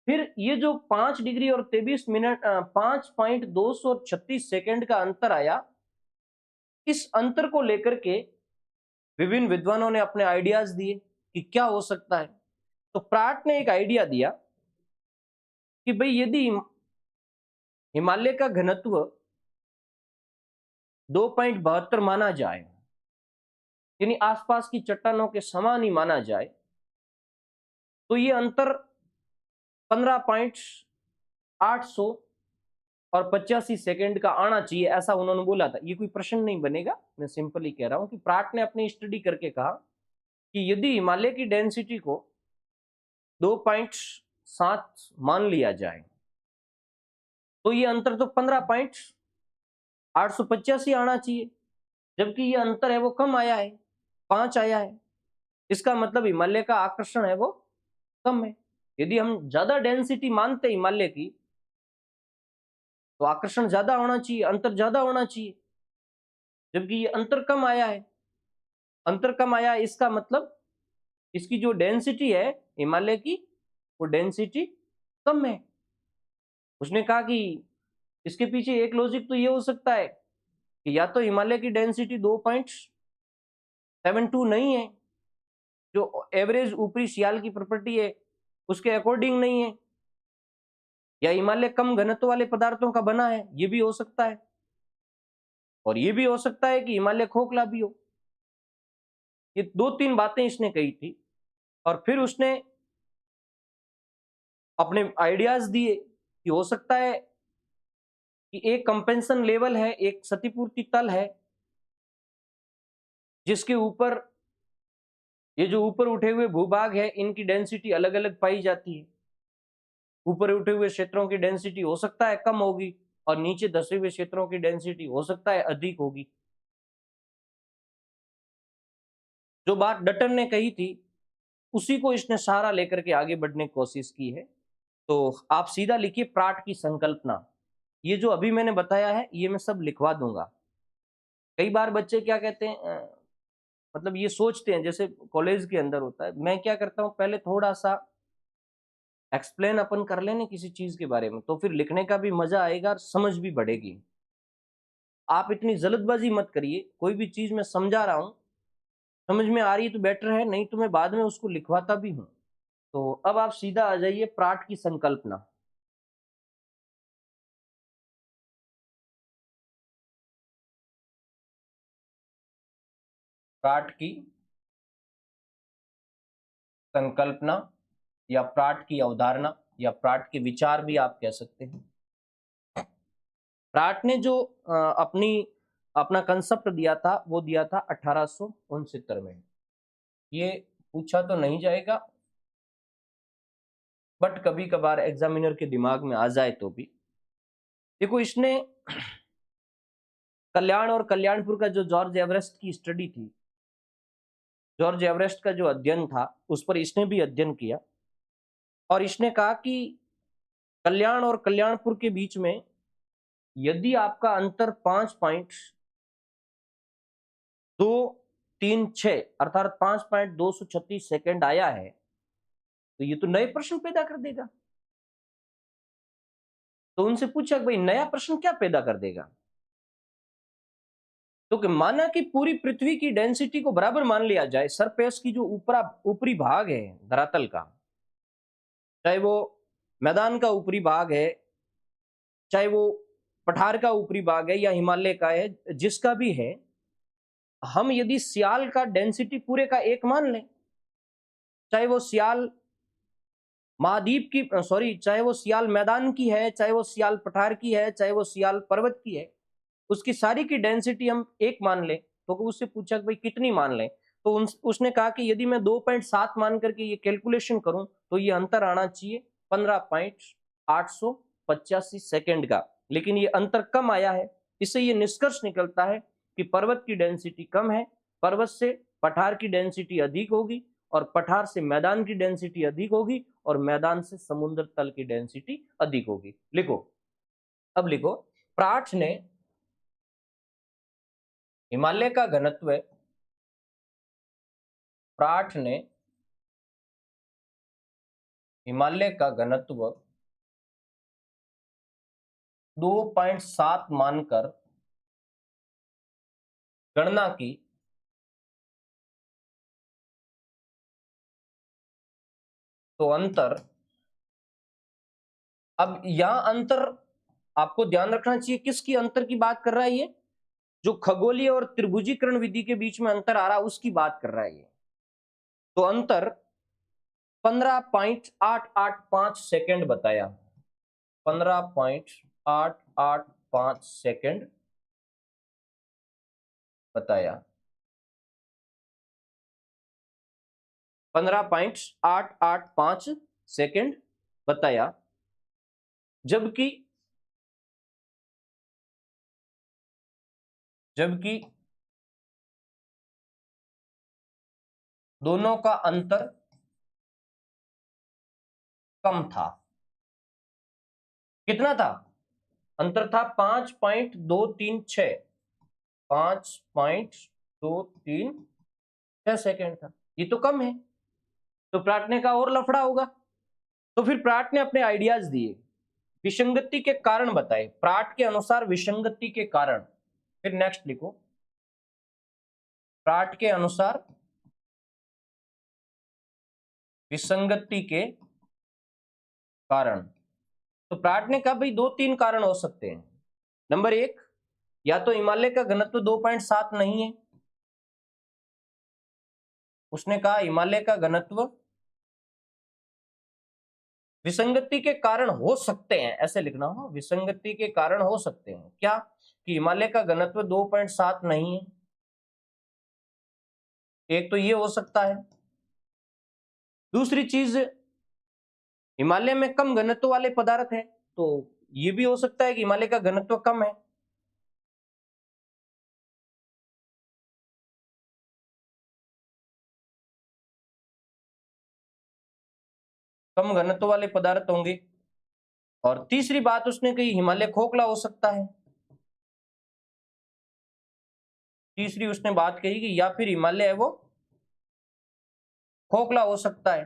फिर ये जो 5 डिग्री और 23 मिनट 5.236 का अंतर आया, इस अंतर को लेकर के विभिन्न विद्वानों ने अपने आइडियाज दिए कि क्या हो सकता है। तो प्राट ने एक आइडिया दिया कि भाई यदि हिमालय का घनत्व 2.72 माना जाए, यानी आसपास की चट्टानों के समान ही माना जाए, तो ये अंतर 15.800 और 85 सेकेंड का आना चाहिए, ऐसा उन्होंने बोला था। ये कोई प्रश्न नहीं बनेगा, मैं सिंपल ही कह रहा हूं कि प्राट ने अपनी स्टडी करके कहा कि यदि हिमालय की डेंसिटी को 2.7 मान लिया जाए तो ये अंतर तो 15.885 आना चाहिए, जबकि ये अंतर है वो कम आया है, 5 आया है। इसका मतलब हिमालय का आकर्षण है वो कम है। यदि हम ज्यादा डेंसिटी मानते हिमालय की तो आकर्षण ज्यादा होना चाहिए, अंतर ज्यादा होना चाहिए, जबकि ये अंतर कम आया है। अंतर कम आया है, इसका मतलब इसकी जो डेंसिटी है हिमालय की, वो डेंसिटी कम है। उसने कहा कि इसके पीछे एक लॉजिक तो ये हो सकता है कि या तो हिमालय की डेंसिटी 2.72 नहीं है, जो एवरेज ऊपरी सियाल की प्रॉपर्टी है उसके अकॉर्डिंग नहीं है, या हिमालय कम घनत्व वाले पदार्थों का बना है, ये भी हो सकता है। और ये भी हो सकता है कि हिमालय खोखला भी हो। ये 2-3 बातें इसने कही थी और फिर उसने अपने आइडियाज दिए कि हो सकता है कि एक कंपेंसन लेवल है, एक क्षतिपूर्ति तल है, जिसके ऊपर ये जो ऊपर उठे हुए भूभाग है इनकी डेंसिटी अलग अलग पाई जाती है। ऊपर उठे हुए क्षेत्रों की डेंसिटी हो सकता है कम होगी और नीचे धसे हुए क्षेत्रों की डेंसिटी हो सकता है अधिक होगी। जो बात डटन ने कही थी उसी को इसने सहारा लेकर के आगे बढ़ने की कोशिश की है। तो आप सीधा लिखिए प्राट की संकल्पना। ये जो अभी मैंने बताया है ये मैं सब लिखवा दूंगा। कई बार बच्चे क्या कहते हैं, मतलब ये सोचते हैं जैसे कॉलेज के अंदर होता है, मैं क्या करता हूँ पहले थोड़ा सा एक्सप्लेन अपन कर लेने किसी चीज के बारे में, तो फिर लिखने का भी मजा आएगा और समझ भी बढ़ेगी। आप इतनी जल्दबाजी मत करिए, कोई भी चीज मैं समझा रहा हूं, समझ में आ रही है तो बेटर है, नहीं तो मैं बाद में उसको लिखवाता भी हूं। तो अब आप सीधा आ जाइए प्राट की संकल्पना। प्राट की संकल्पना या प्राट की अवधारणा या प्राट के विचार भी आप कह सकते हैं। प्राट ने जो अपना कंसेप्ट दिया था वो दिया था 1869 में। ये पूछा तो नहीं जाएगा, बट कभी कभार एग्जामिनर के दिमाग में आ जाए तो भी। देखो, इसने कल्याण और कल्याणपुर का जो जॉर्ज एवरेस्ट की स्टडी थी, जॉर्ज एवरेस्ट का जो अध्ययन था उस पर इसने भी अध्ययन किया और इसने कहा कि कल्याण और कल्याणपुर के बीच में यदि आपका अंतर 5.236 अर्थात 5.236 आया है तो ये तो नए प्रश्न पैदा कर देगा। तो उनसे पूछा कि भाई नया प्रश्न क्या पैदा कर देगा? तो कि माना कि पूरी पृथ्वी की डेंसिटी को बराबर मान लिया जाए, सरफेस की जो ऊपरी भाग है धरातल का, चाहे वो मैदान का ऊपरी भाग है, चाहे वो पठार का ऊपरी भाग है या हिमालय का है, जिसका भी है, हम यदि सियाल का डेंसिटी पूरे का एक मान लें, चाहे वो सियाल महाद्वीप की सॉरी चाहे वो सियाल मैदान की है, चाहे वो सियाल पठार की है, चाहे वो सियाल पर्वत की है, उसकी सारी की डेंसिटी हम एक मान लें, तो उससे पूछा कि भाई कितनी मान लें? तो उसने कहा कि यदि मैं 2.7 मान करके ये कैलकुलेशन करूं तो ये अंतर आना चाहिए 15.885 सेकेंड का, लेकिन ये अंतर कम आया है। इससे ये निष्कर्ष निकलता है कि पर्वत की डेंसिटी कम है, पर्वत से पठार की डेंसिटी अधिक होगी, और पठार से मैदान की डेंसिटी अधिक होगी, और मैदान से समुद्र तल की डेंसिटी अधिक होगी। लिखो, अब लिखो, प्राट ने हिमालय का घनत्व, प्राट ने हिमालय का घनत्व 2.7 मानकर गणना की, तो अंतर, अब यहां अंतर आपको ध्यान रखना चाहिए, किसकी अंतर की बात कर रहा है? ये जो खगोलीय और त्रिभुजीकरण विधि के बीच में अंतर आ रहा है उसकी बात कर रहा है ये। तो अंतर 15.885 सेकेंड बताया, 15.885 सेकेंड बताया, 15.885 सेकेंड बताया, जबकि जबकि दोनों का अंतर कम था। कितना था? अंतर था 5.236, 5.236 सेकेंड था। ये तो कम है, तो प्राट ने कहा और लफड़ा होगा। तो फिर प्राट ने अपने आइडियाज दिए, विसंगति के कारण बताए, प्राट के अनुसार विसंगति के कारण। फिर नेक्स्ट लिखो, प्राट के अनुसार विसंगति के कारण। तो प्राट ने कहा भाई 2-3 कारण हो सकते हैं। नंबर 1, या तो हिमालय का घनत्व 2.7 नहीं है। उसने कहा हिमालय का घनत्व विसंगति के कारण हो सकते हैं, ऐसे लिखना हो, विसंगति के कारण हो सकते हैं। क्या? कि हिमालय का घनत्व 2.7 नहीं है, एक तो ये हो सकता है। दूसरी चीज, हिमालय में कम घनत्व वाले पदार्थ है, तो ये भी हो सकता है कि हिमालय का घनत्व कम है। कम घनत्व वाले पदार्थ होंगे। और तीसरी बात उसने कही, हिमालय खोखला हो सकता है। तीसरी उसने बात कही कि या फिर हिमालय है वो खोखला हो सकता है।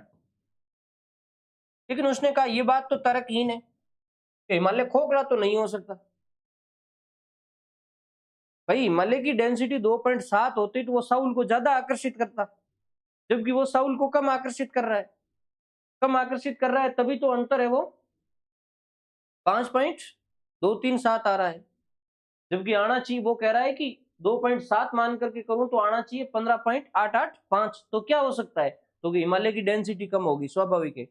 लेकिन उसने कहा ये बात तो तर्कहीन है कि हिमालय खोखला तो नहीं हो सकता। भाई हिमालय की डेंसिटी 2.7 होती तो वो साउल को ज्यादा आकर्षित करता, जबकि वो साउल को कम आकर्षित कर रहा है। कम आकर्षित कर रहा है तभी तो अंतर है वो 5.237 आ रहा है, जबकि आना चाहिए, वो कह रहा है कि 2.7 मान करके करूं तो आना चाहिए 15.885। तो क्या हो सकता है? तो हिमालय की डेंसिटी कम होगी, स्वाभाविक है,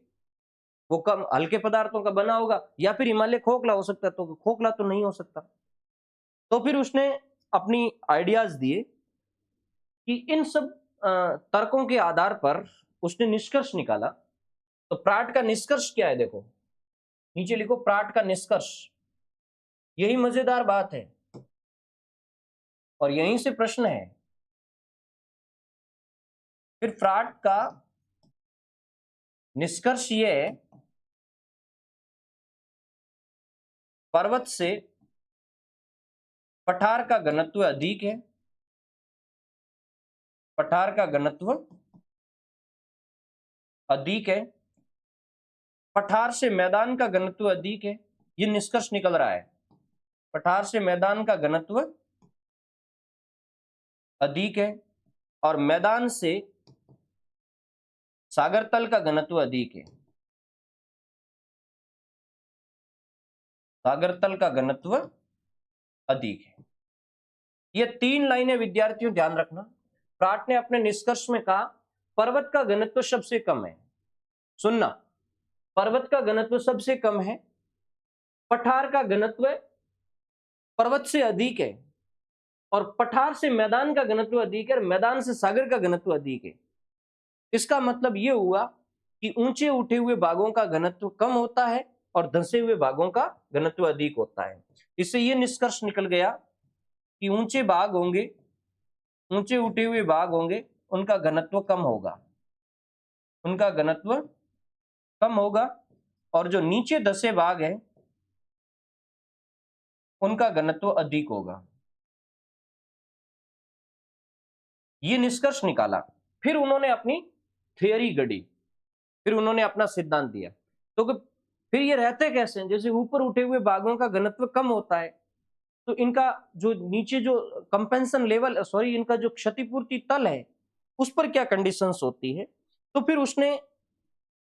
वो कम हल्के पदार्थों का बना होगा, या फिर हिमालय खोखला हो सकता है, तो खोखला तो नहीं हो सकता। तो फिर उसने अपनी आइडियाज दिए कि इन सब तर्कों के आधार पर उसने निष्कर्ष निकाला। तो प्राट का निष्कर्ष क्या है? देखो नीचे लिखो, प्राट का निष्कर्ष। यही मजेदार बात है और यहीं से प्रश्न है। फिर प्राट का निष्कर्ष ये है, पर्वत से पठार का घनत्व अधिक है, पठार का घनत्व अधिक है, पठार से मैदान का घनत्व अधिक है, ये निष्कर्ष निकल रहा है, पठार से मैदान का घनत्व अधिक है और मैदान से सागर तल का घनत्व अधिक है। सागर तल का घनत्व अधिक है। ये 3 लाइनें विद्यार्थियों ध्यान रखना। प्राट ने अपने निष्कर्ष में कहा पर्वत का घनत्व सबसे कम है। सुनना, पर्वत का घनत्व सबसे कम है, पठार का घनत्व पर्वत से अधिक है और पठार से मैदान का घनत्व अधिक है और मैदान से सागर का घनत्व अधिक है। इसका मतलब यह हुआ कि ऊंचे उठे हुए भागों का घनत्व कम होता है और धंसे हुए भागों का घनत्व अधिक होता है। इससे यह निष्कर्ष निकल गया कि ऊंचे भाग होंगे, ऊंचे उठे हुए भाग होंगे, उनका घनत्व कम होगा, उनका घनत्व कम होगा और जो नीचे धंसे भाग है उनका घनत्व अधिक होगा। ये निष्कर्ष निकाला। फिर उन्होंने अपनी थियरी गढ़ी, फिर उन्होंने अपना सिद्धांत दिया। तो फिर ये रहते कैसे हैं? जैसे ऊपर उठे हुए भागों का घनत्व कम होता है तो इनका जो नीचे जो कंपेंसन लेवल, सॉरी, इनका जो क्षतिपूर्ति तल है उस पर क्या कंडीशंस होती है। तो फिर उसने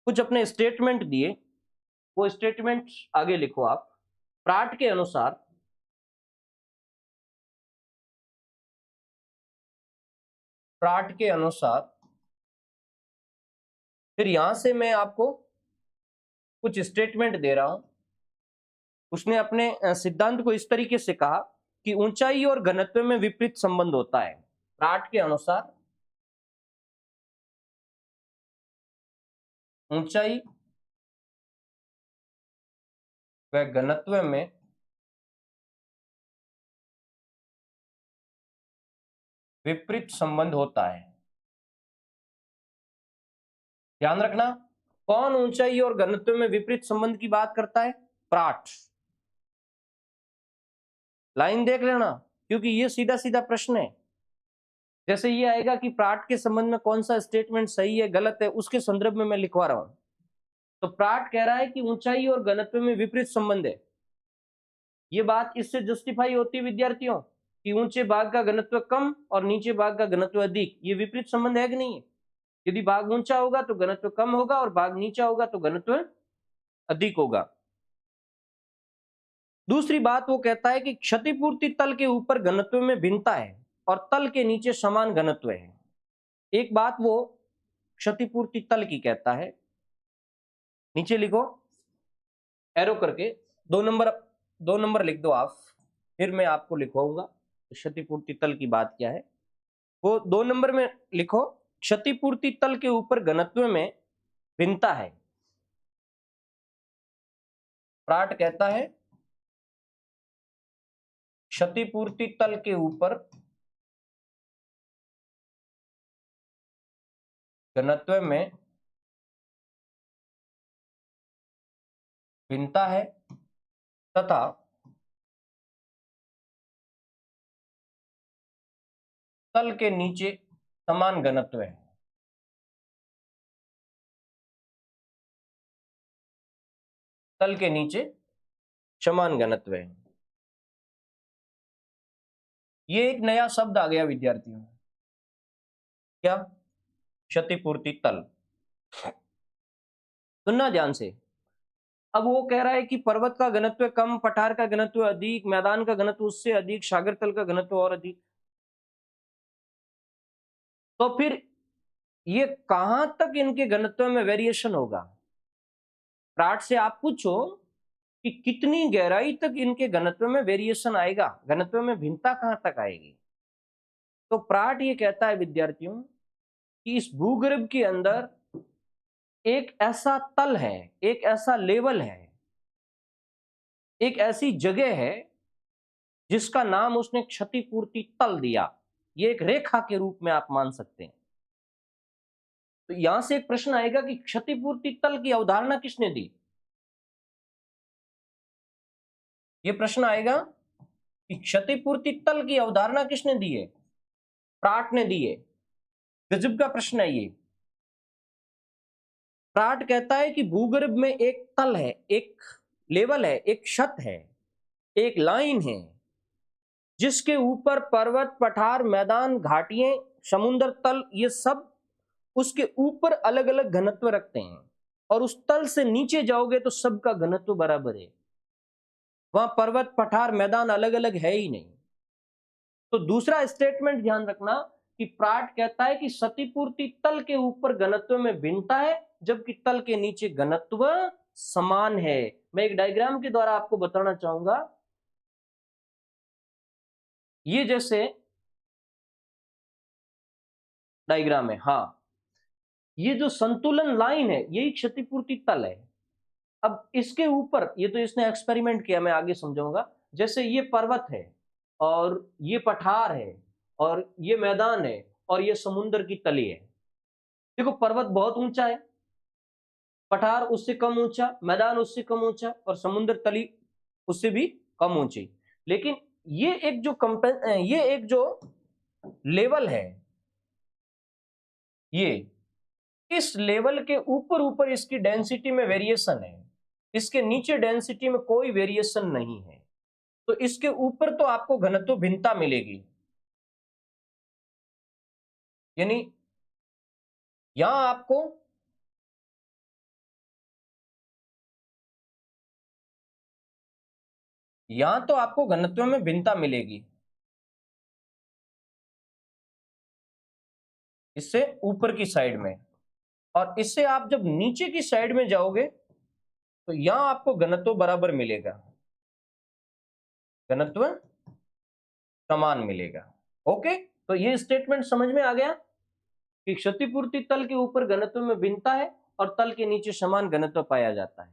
कुछ अपने स्टेटमेंट दिए, वो स्टेटमेंट आगे लिखो आप। प्राट के अनुसार फिर यहां से मैं आपको कुछ स्टेटमेंट दे रहा हूं। उसने अपने सिद्धांत को इस तरीके से कहा कि ऊंचाई और घनत्व में विपरीत संबंध होता है। प्राट के अनुसार ऊंचाई व घनत्व में विपरीत संबंध होता है। ध्यान रखना, कौन ऊंचाई और घनत्व में विपरीत संबंध की बात करता है? प्राट। लाइन देख लेना, क्योंकि ये सीधा सीधा प्रश्न है। जैसे ये आएगा कि प्राट के संबंध में कौन सा स्टेटमेंट सही है गलत है, उसके संदर्भ में मैं लिखवा रहा हूं। तो प्राट कह रहा है कि ऊंचाई और घनत्व में विपरीत संबंध है। ये बात इससे जस्टिफाई होती है विद्यार्थियों कि ऊंचे भाग का घनत्व कम और नीचे भाग का घनत्व अधिक। ये विपरीत संबंध है कि नहीं है? यदि भाग ऊंचा होगा तो घनत्व कम होगा और भाग नीचा होगा तो घनत्व अधिक होगा। दूसरी बात वो कहता है कि क्षतिपूर्ति तल के ऊपर घनत्व में भिन्नता है और तल के नीचे समान घनत्व है। एक बात वो क्षतिपूर्ति तल की कहता है, नीचे लिखो एरो करके, 2 नंबर लिख दो आप, फिर मैं आपको लिखवाऊंगा क्षतिपूर्ति तल की बात क्या है। वो 2 नंबर में लिखो क्षतिपूर्ति तल के ऊपर घनत्व में भिन्नता है। प्राट कहता है क्षतिपूर्ति तल के ऊपर घनत्व में भिन्नता है तथा तल के नीचे समान घनत्व है। तल के नीचे समान घनत्व है। ये एक नया शब्द आ गया विद्यार्थियों, क्या? क्षतिपूर्ति तल। सुनना ध्यान से। अब वो कह रहा है कि पर्वत का घनत्व कम, पठार का घनत्व अधिक, मैदान का घनत्व उससे अधिक, सागर तल का घनत्व और अधिक। तो फिर ये कहां तक इनके घनत्व में वेरिएशन होगा? प्राट से आप पूछो कि कितनी गहराई तक इनके घनत्व में वेरिएशन आएगा, घनत्व में भिन्नता कहां तक आएगी। तो प्राट ये कहता है विद्यार्थियों कि इस भूगर्भ के अंदर एक ऐसा तल है, एक ऐसा लेवल है, एक ऐसी जगह है जिसका नाम उसने क्षतिपूर्ति तल दिया। ये एक रेखा के रूप में आप मान सकते हैं। तो यहां से एक प्रश्न आएगा कि क्षतिपूर्ति तल की अवधारणा किसने दी? ये प्रश्न आएगा कि क्षतिपूर्ति तल की अवधारणा किसने दी है? प्राट ने दी है। गजब का प्रश्न है ये। प्राट कहता है कि भूगर्भ में एक तल है, एक लेवल है, एक छत है, एक लाइन है, जिसके ऊपर पर्वत, पठार, मैदान, घाटियां, समुद्र तल, ये सब उसके ऊपर अलग अलग घनत्व रखते हैं, और उस तल से नीचे जाओगे तो सबका घनत्व बराबर है। वहां पर्वत, पठार, मैदान अलग अलग है ही नहीं। तो दूसरा स्टेटमेंट ध्यान रखना कि प्राट कहता है कि क्षतिपूर्ति तल के ऊपर घनत्व में भिन्नता है, जबकि तल के नीचे घनत्व समान है। मैं एक डायग्राम के द्वारा आपको बताना चाहूंगा। ये जैसे डायग्राम है, हाँ, ये जो संतुलन लाइन है यही क्षतिपूर्ति तल है। अब इसके ऊपर, ये तो इसने एक्सपेरिमेंट किया, मैं आगे समझाऊंगा। जैसे ये पर्वत है, और ये पठार है, और ये मैदान है, और ये समुद्र की तली है। देखो, पर्वत बहुत ऊंचा है, पठार उससे कम ऊंचा, मैदान उससे कम ऊंचा, और समुद्र तली उससे भी कम ऊंची। लेकिन ये एक जो लेवल है, ये इस लेवल के ऊपर ऊपर इसकी डेंसिटी में वेरिएशन है, इसके नीचे डेंसिटी में कोई वेरिएशन नहीं है। तो इसके ऊपर तो आपको घनत्व भिन्नता मिलेगी, यानी यहां आपको तो आपको घनत्व में भिन्नता मिलेगी, इससे ऊपर की साइड में। और इससे आप जब नीचे की साइड में जाओगे तो यहां आपको घनत्व बराबर मिलेगा, घनत्व समान मिलेगा। ओके, तो ये स्टेटमेंट समझ में आ गया कि क्षतिपूर्ति तल के ऊपर घनत्व में भिन्नता है और तल के नीचे समान घनत्व पाया जाता है।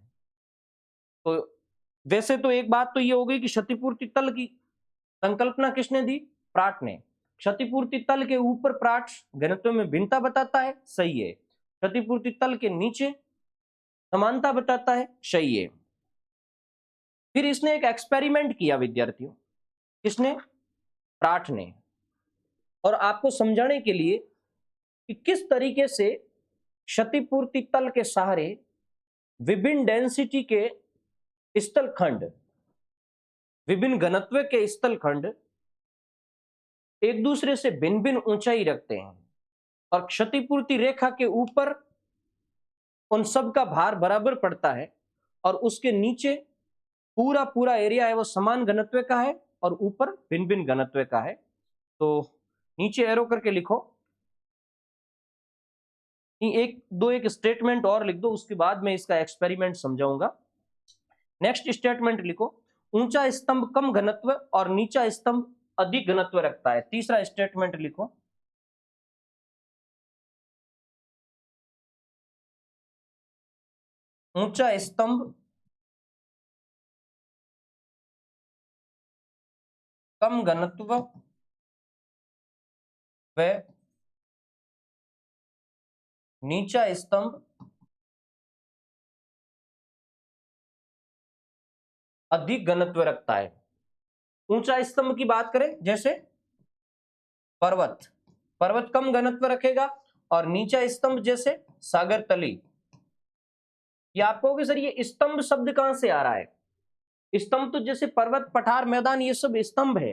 तो वैसे तो एक बात तो ये हो गई कि क्षतिपूर्ति तल की संकल्पना किसने दी? प्राट ने। क्षतिपूर्ति तल के ऊपर प्राट घनत्व में भिन्नता बताता है, सही है। क्षतिपूर्ति तल के नीचे समानता बताता है, सही है। फिर इसने एक एक्सपेरिमेंट किया विद्यार्थियों, किसने? प्राट ने। और आपको समझाने के लिए कि किस तरीके से क्षतिपूर्ति तल के सहारे विभिन्न डेंसिटी के स्थल खंड, विभिन्न घनत्व के स्थल खंड एक दूसरे से भिन्न भिन्न ऊंचाई रखते हैं, और क्षतिपूर्ति रेखा के ऊपर उन सब का भार बराबर पड़ता है, और उसके नीचे पूरा पूरा एरिया है वो समान घनत्व का है, और ऊपर भिन्न भिन्न घनत्व का है। तो नीचे एरो करके लिखो, एक स्टेटमेंट और लिख दो, उसके बाद मैं इसका एक्सपेरिमेंट समझाऊंगा। नेक्स्ट स्टेटमेंट लिखो, ऊंचा स्तंभ कम घनत्व और नीचा स्तंभ अधिक घनत्व रखता है। तीसरा स्टेटमेंट लिखो, ऊंचा स्तंभ कम घनत्व व नीचा स्तंभ अधिक घनत्व रखता है। ऊंचा स्तंभ की बात करें, जैसे पर्वत, पर्वत कम घनत्व रखेगा, और नीचा स्तंभ जैसे सागर तली। ये आपको कि सर ये स्तंभ शब्द कहां से आ रहा है? स्तंभ तो जैसे पर्वत, पठार, मैदान ये सब स्तंभ है।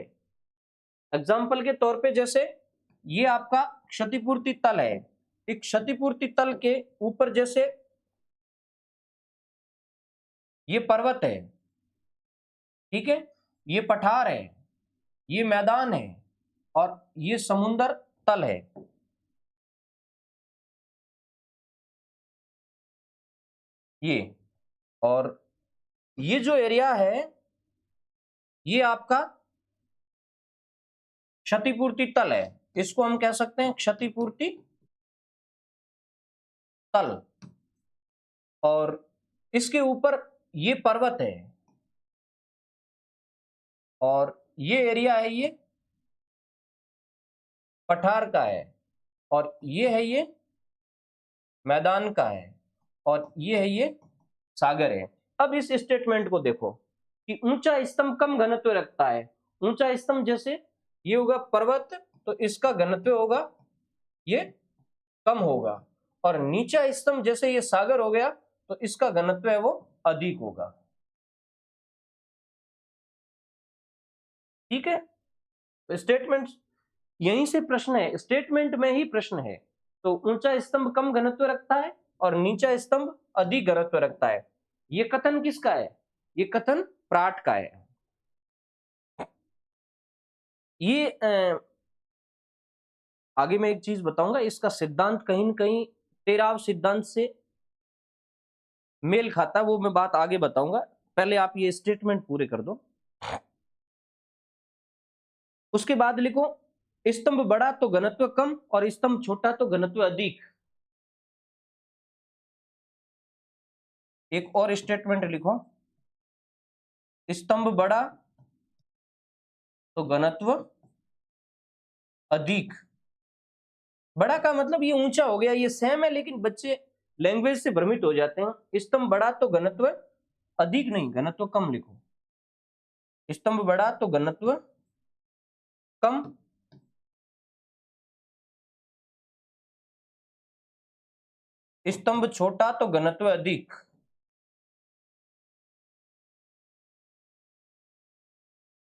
एग्जाम्पल के तौर पे जैसे ये आपका क्षतिपूर्ति तल है, एक क्षतिपूर्ति तल के ऊपर जैसे ये पर्वत है, ठीक है, ये पठार है, ये मैदान है, और ये समुद्र तल है। ये और ये जो एरिया है ये आपका क्षतिपूर्ति तल है, इसको हम कह सकते हैं क्षतिपूर्ति तल। और इसके ऊपर ये पर्वत है, और ये एरिया है ये पठार का है, और ये है ये मैदान का है, और ये है ये सागर है। अब इस स्टेटमेंट को देखो कि ऊंचा स्तंभ कम घनत्व रखता है। ऊंचा स्तंभ जैसे ये होगा पर्वत, तो इसका घनत्व होगा ये कम होगा, और नीचा स्तंभ जैसे ये सागर हो गया तो इसका घनत्व है वो अधिक होगा। ठीक है, स्टेटमेंट यहीं से प्रश्न है, स्टेटमेंट में ही प्रश्न है। तो ऊंचा स्तंभ कम घनत्व रखता है और नीचा स्तंभ अधिक घनत्व रखता है। ये कथन किसका है? ये कथन प्राट का है। ये आगे मैं एक चीज बताऊंगा, इसका सिद्धांत कहीं न कहीं तेराव सिद्धांत से मेल खाता है, वो मैं बात आगे बताऊंगा। पहले आप ये स्टेटमेंट पूरे कर दो। उसके बाद लिखो, स्तंभ बड़ा तो घनत्व कम और स्तंभ छोटा तो घनत्व अधिक। एक और स्टेटमेंट लिखो, स्तंभ बड़ा तो घनत्व अधिक। बड़ा का मतलब ये ऊंचा हो गया, ये सेम है, लेकिन बच्चे लैंग्वेज से भ्रमित हो जाते हैं। स्तंभ बड़ा तो घनत्व अधिक नहीं, घनत्व कम लिखो। स्तंभ बड़ा तो घनत्व कम, स्तंभ छोटा तो घनत्व अधिक।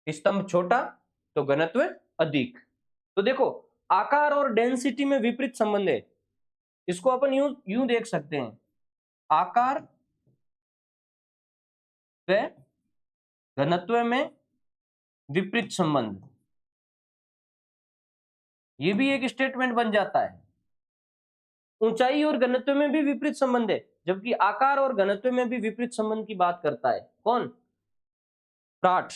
स्तंभ छोटा तो घनत्व अधिक। तो देखो, आकार और डेंसिटी में विपरीत संबंध है। इसको अपन यूं यूं देख सकते हैं, आकार व घनत्व में विपरीत संबंध। ये भी एक स्टेटमेंट बन जाता है। ऊंचाई और घनत्व में भी विपरीत संबंध है, जबकि आकार और घनत्व में भी विपरीत संबंध की बात करता है कौन? प्राट।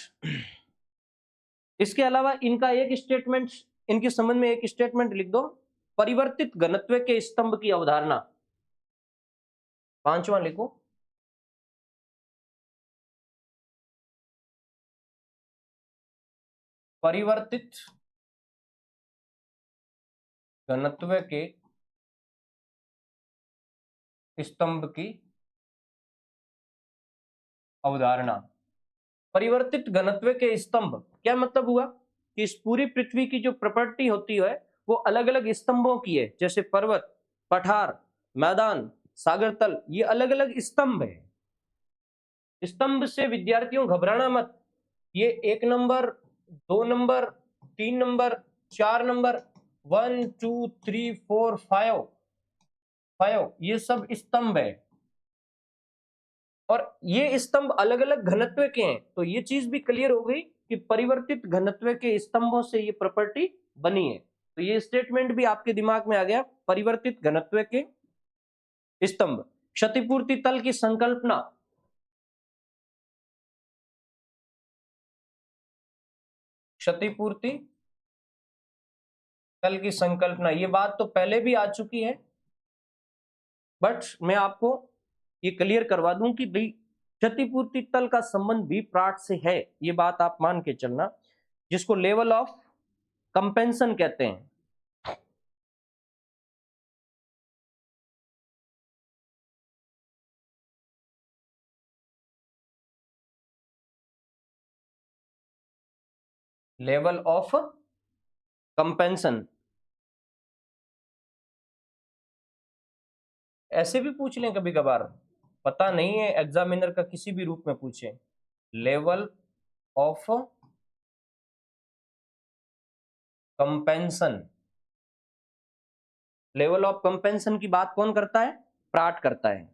इसके अलावा इनका एक स्टेटमेंट, इनके संबंध में एक स्टेटमेंट लिख दो, परिवर्तित घनत्व के स्तंभ की अवधारणा। पांचवा लिखो, परिवर्तित घनत्व के स्तंभ की अवधारणा। परिवर्तित घनत्व के स्तंभ क्या मतलब हुआ कि इस पूरी पृथ्वी की जो प्रॉपर्टी होती है वो अलग अलग स्तंभों की है, जैसे पर्वत, पठार, मैदान, सागर तल, ये अलग अलग स्तंभ है। स्तंभ से विद्यार्थियों घबराना मत, ये 1 नंबर, 2 नंबर, 3 नंबर, 4 नंबर, 1 2 3 4 5 5, ये सब स्तंभ है और ये स्तंभ अलग अलग घनत्व के हैं। तो ये चीज भी क्लियर हो गई कि परिवर्तित घनत्व के स्तंभों से ये प्रॉपर्टी बनी है। तो ये स्टेटमेंट भी आपके दिमाग में आ गया, परिवर्तित घनत्व के स्तंभ। क्षतिपूर्ति तल की संकल्पना, क्षतिपूर्ति तल की संकल्पना, ये बात तो पहले भी आ चुकी है, बट मैं आपको ये क्लियर करवा दूं कि भाई क्षतिपूर्ति तल का संबंध भी प्राट से है, ये बात आप मान के चलना, जिसको लेवल ऑफ कंपेंशन कहते हैं। लेवल ऑफ कंपेंशन ऐसे भी पूछ लें कभी कभार, पता नहीं है, एग्जामिनर का किसी भी रूप में पूछे, लेवल ऑफ कंपेंशन। लेवल ऑफ कंपेंशन की बात कौन करता है? प्राट करता है।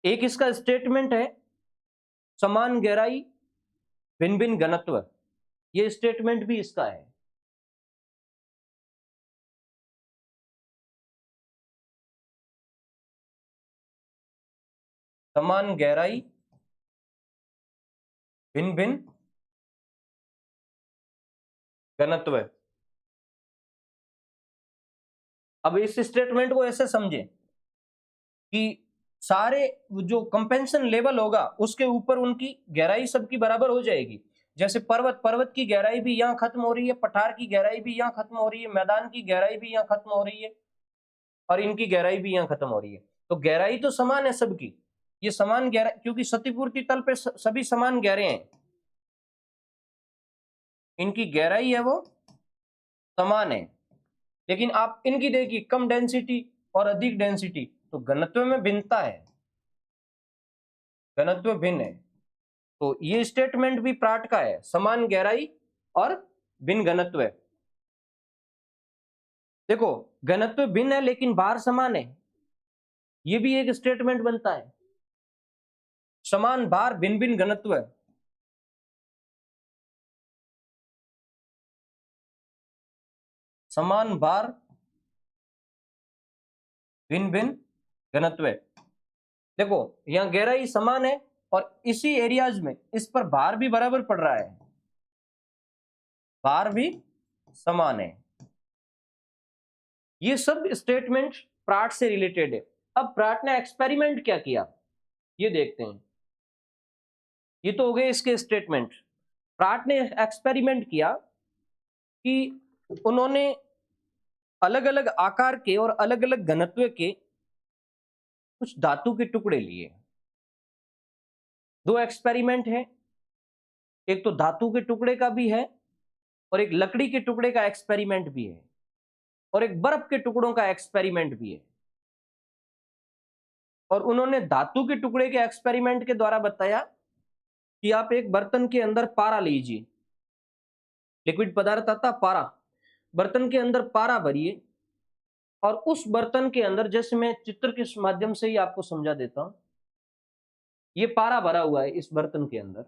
एक इसका स्टेटमेंट है, समान गहराई भिन्न भिन्न घनत्व, ये स्टेटमेंट भी इसका है। समान गहराई भिन्न भिन्न घनत्व। अब इस स्टेटमेंट को ऐसे समझे कि सारे जो कंपेंशन लेवल होगा उसके ऊपर उनकी गहराई सबकी बराबर हो जाएगी। जैसे पर्वत की गहराई भी यहाँ खत्म हो रही है, पठार की गहराई भी यहाँ खत्म हो रही है, मैदान की गहराई भी यहाँ खत्म हो रही है और इनकी गहराई भी यहाँ खत्म हो रही है। तो गहराई तो समान है सबकी, ये समान गहराई, क्योंकि क्षतिपूर्ति तल पे सभी समान गहरे हैं, इनकी गहराई है वो समान है। लेकिन आप इनकी देखिए, कम डेंसिटी और अधिक डेंसिटी, तो घनत्व में भिन्नता है, घनत्व भिन्न है। तो ये स्टेटमेंट भी प्राट का है, समान गहराई और भिन्न घनत्व है। देखो घनत्व भिन्न है लेकिन भार समान है, ये भी एक स्टेटमेंट बनता है। समान भार भिन्न भिन्न घनत्व है, समान भार भिन्न भिन्न घनत्व है। देखो यहां गहराई समान है और इसी एरियाज में इस पर भार भी बराबर पड़ रहा है, भार भी समान है। ये सब स्टेटमेंट प्राट से रिलेटेड है। अब प्राट ने एक्सपेरिमेंट क्या किया ये देखते हैं। ये तो हो गए इसके स्टेटमेंट। प्राट ने एक्सपेरिमेंट किया कि उन्होंने अलग अलग आकार के और अलग अलग घनत्व के कुछ धातु के टुकड़े लिए। दो एक्सपेरिमेंट है, एक तो धातु के टुकड़े का भी है और एक लकड़ी के टुकड़े का एक्सपेरिमेंट भी है और एक बर्फ के टुकड़ों का एक्सपेरिमेंट भी है। और उन्होंने धातु के टुकड़े के एक्सपेरिमेंट के द्वारा बताया कि आप एक बर्तन के अंदर पारा लीजिए, लिक्विड पदार्थ आता पारा, बर्तन के अंदर पारा भरिए और उस बर्तन के अंदर, जैसे मैं चित्र के माध्यम से ही आपको समझा देता हूं, ये पारा भरा हुआ है इस बर्तन के अंदर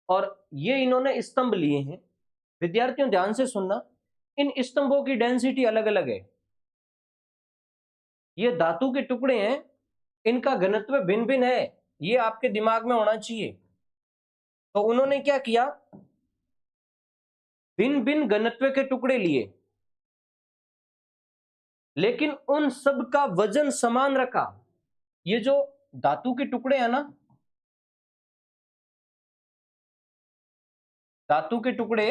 और ये इन्होंने स्तंभ लिए हैं। विद्यार्थियों ध्यान से सुनना, इन स्तंभों की डेंसिटी अलग अलग है। ये धातु के टुकड़े हैं, इनका घनत्व भिन्न भिन्न है, ये आपके दिमाग में होना चाहिए। तो उन्होंने क्या किया, भिन्न भिन्न घनत्व के टुकड़े लिए लेकिन उन सब का वजन समान रखा। ये जो धातु के टुकड़े हैं ना, धातु के टुकड़े,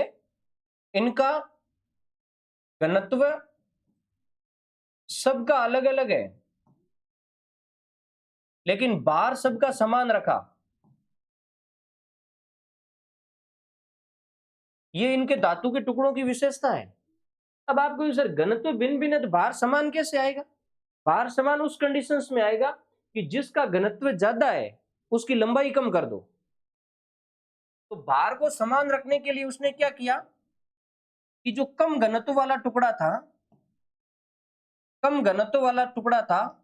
इनका घनत्व सबका अलग अलग है लेकिन भार सबका समान रखा। ये इनके धातु के टुकड़ों की विशेषता है। अब आपको सर घनत्व भिन्न भिन्न है तो भार समान कैसे आएगा? भार समान उस कंडीशंस में आएगा कि जिसका घनत्व ज्यादा है उसकी लंबाई कम कर दो। तो भार को समान रखने के लिए उसने क्या किया कि जो कम घनत्व वाला टुकड़ा था, कम घनत्व वाला टुकड़ा था,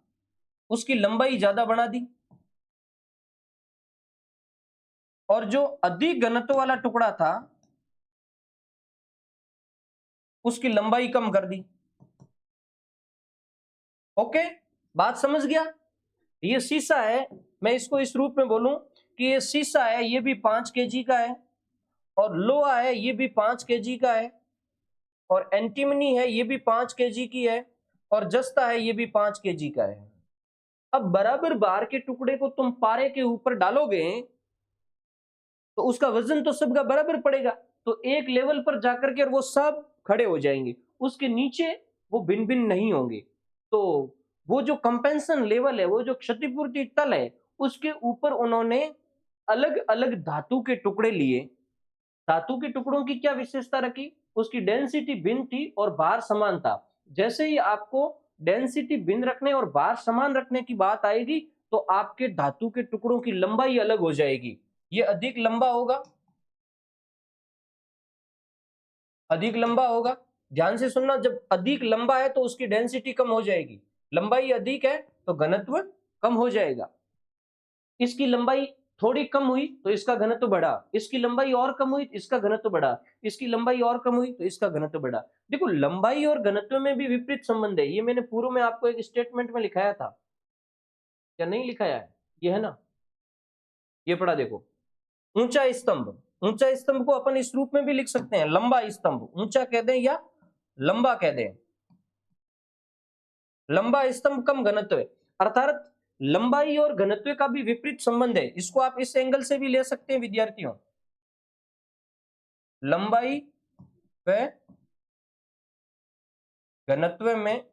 उसकी लंबाई ज्यादा बना दी और जो अधिक घनत्व वाला टुकड़ा था उसकी लंबाई कम कर दी। ओके, बात समझ गया? ये शीशा है, मैं इसको इस रूप में बोलूं कि ये शीशा है, ये भी 5 केजी का है और लोहा है, ये भी 5 केजी का है और एंटीमनी है, ये भी 5 केजी की है और जस्ता है, ये भी 5 केजी का है। अब बराबर भार के टुकड़े को तुम पारे के ऊपर डालोगे तो उसका वजन तो सबका बराबर पड़ेगा, तो एक लेवल पर जाकर के वो सब खड़े हो जाएंगे, उसके नीचे वो भिन्न भिन्न नहीं होंगे। तो वो जो कंपेंसेशन लेवल है, वो जो क्षतिपूर्ति तल है, उसके ऊपर उन्होंने अलग अलग धातु के टुकड़े लिए। धातु के टुकड़ों की क्या विशेषता रखी? उसकी डेंसिटी भिन्न थी और भार समान था। जैसे ही आपको डेंसिटी भिन्न रखने और भार समान रखने की बात आएगी तो आपके धातु के टुकड़ों की लंबाई अलग हो जाएगी। ये अधिक लंबा होगा, अधिक लंबा होगा। ध्यान से सुनना, जब अधिक लंबा है तो उसकी डेंसिटी कम हो जाएगी, लंबाई अधिक है तो घनत्व कम हो जाएगा। इसकी लंबाई थोड़ी कम हुई तो इसका घनत्व बढ़ा, इसकी लंबाई और कम हुई तो इसका घनत्व बढ़ा, इसकी लंबाई और कम हुई तो इसका घनत्व बढ़ा। देखो लंबाई और घनत्व में भी विपरीत संबंध है, ये मैंने पूर्व में आपको एक स्टेटमेंट में लिखाया था, क्या नहीं लिखाया है? ये है ना, ये पढ़ा देखो। ऊंचा स्तंभ, ऊंचा स्तंभ को अपन इस रूप में भी लिख सकते हैं, लंबा स्तंभ, ऊंचा कह दें या लंबा कह दें। लंबा स्तंभ कम घनत्व है, अर्थात लंबाई और घनत्व का भी विपरीत संबंध है। इसको आप इस एंगल से भी ले सकते हैं विद्यार्थियों, लंबाई व घनत्व में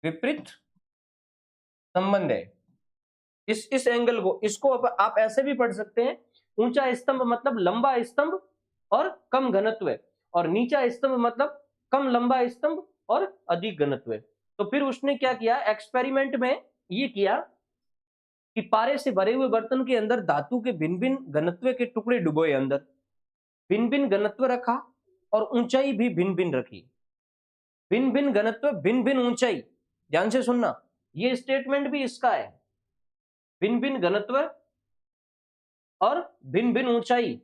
विपरीत संबंध है। इस एंगल को, इसको आप ऐसे भी पढ़ सकते हैं, ऊंचा स्तंभ मतलब लंबा स्तंभ और कम घनत्व, और नीचा स्तंभ मतलब कम लंबा स्तंभ और अधिक घनत्व। तो फिर उसने क्या किया, एक्सपेरिमेंट में ये किया कि पारे से भरे हुए बर्तन के अंदर धातु के भिन्न भिन्न घनत्व के टुकड़े डुबोए अंदर, भिन्न भिन्न घनत्व रखा और ऊंचाई भी भिन्न भिन्न रखी। भिन्न भिन्न घनत्व, भिन्न भिन्न ऊंचाई, ध्यान से सुनना, ये स्टेटमेंट भी इसका है। भिन्न भिन्न घनत्व और भिन्न भिन्न ऊंचाई,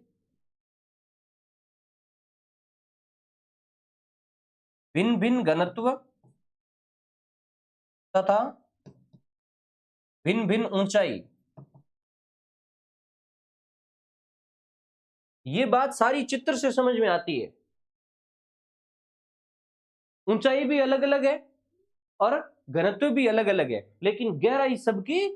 भिन्न भिन्न घनत्व तथा भिन्न भिन्न ऊंचाई। ये बात सारी चित्र से समझ में आती है। ऊंचाई भी अलग अलग है और घनत्व भी अलग अलग है, लेकिन गहराई सबकी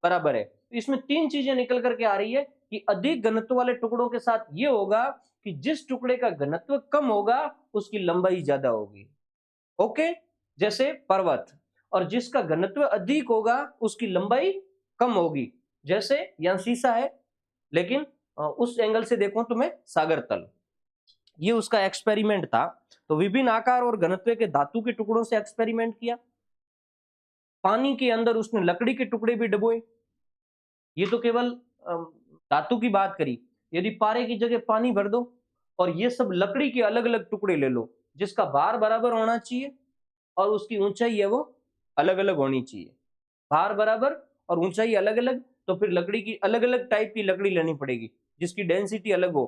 बराबर है। इसमें तीन चीजें निकल करके आ रही है कि अधिक घनत्व वाले टुकड़ों के साथ ये होगा कि जिस टुकड़े का घनत्व कम होगा उसकी लंबाई ज्यादा होगी। ओके, जैसे पर्वत, और जिसका घनत्व अधिक होगा उसकी लंबाई कम होगी। जैसे यहां शीशा है, लेकिन उस एंगल से देखो तो मैं सागर तल। ये उसका एक्सपेरिमेंट था। तो विभिन्न आकार और घनत्व के धातु के टुकड़ों से एक्सपेरिमेंट किया। पानी के अंदर उसने लकड़ी के टुकड़े भी डुबोए। ये तो केवल धातु की बात करी। यदि पारे की जगह पानी भर दो और ये सब लकड़ी के अलग अलग टुकड़े ले लो, जिसका भार बराबर होना चाहिए और उसकी ऊंचाई है वो अलग अलग होनी चाहिए। भार बराबर और ऊंचाई अलग अलग, तो फिर लकड़ी की अलग अलग टाइप की लकड़ी लेनी पड़ेगी जिसकी डेंसिटी अलग हो।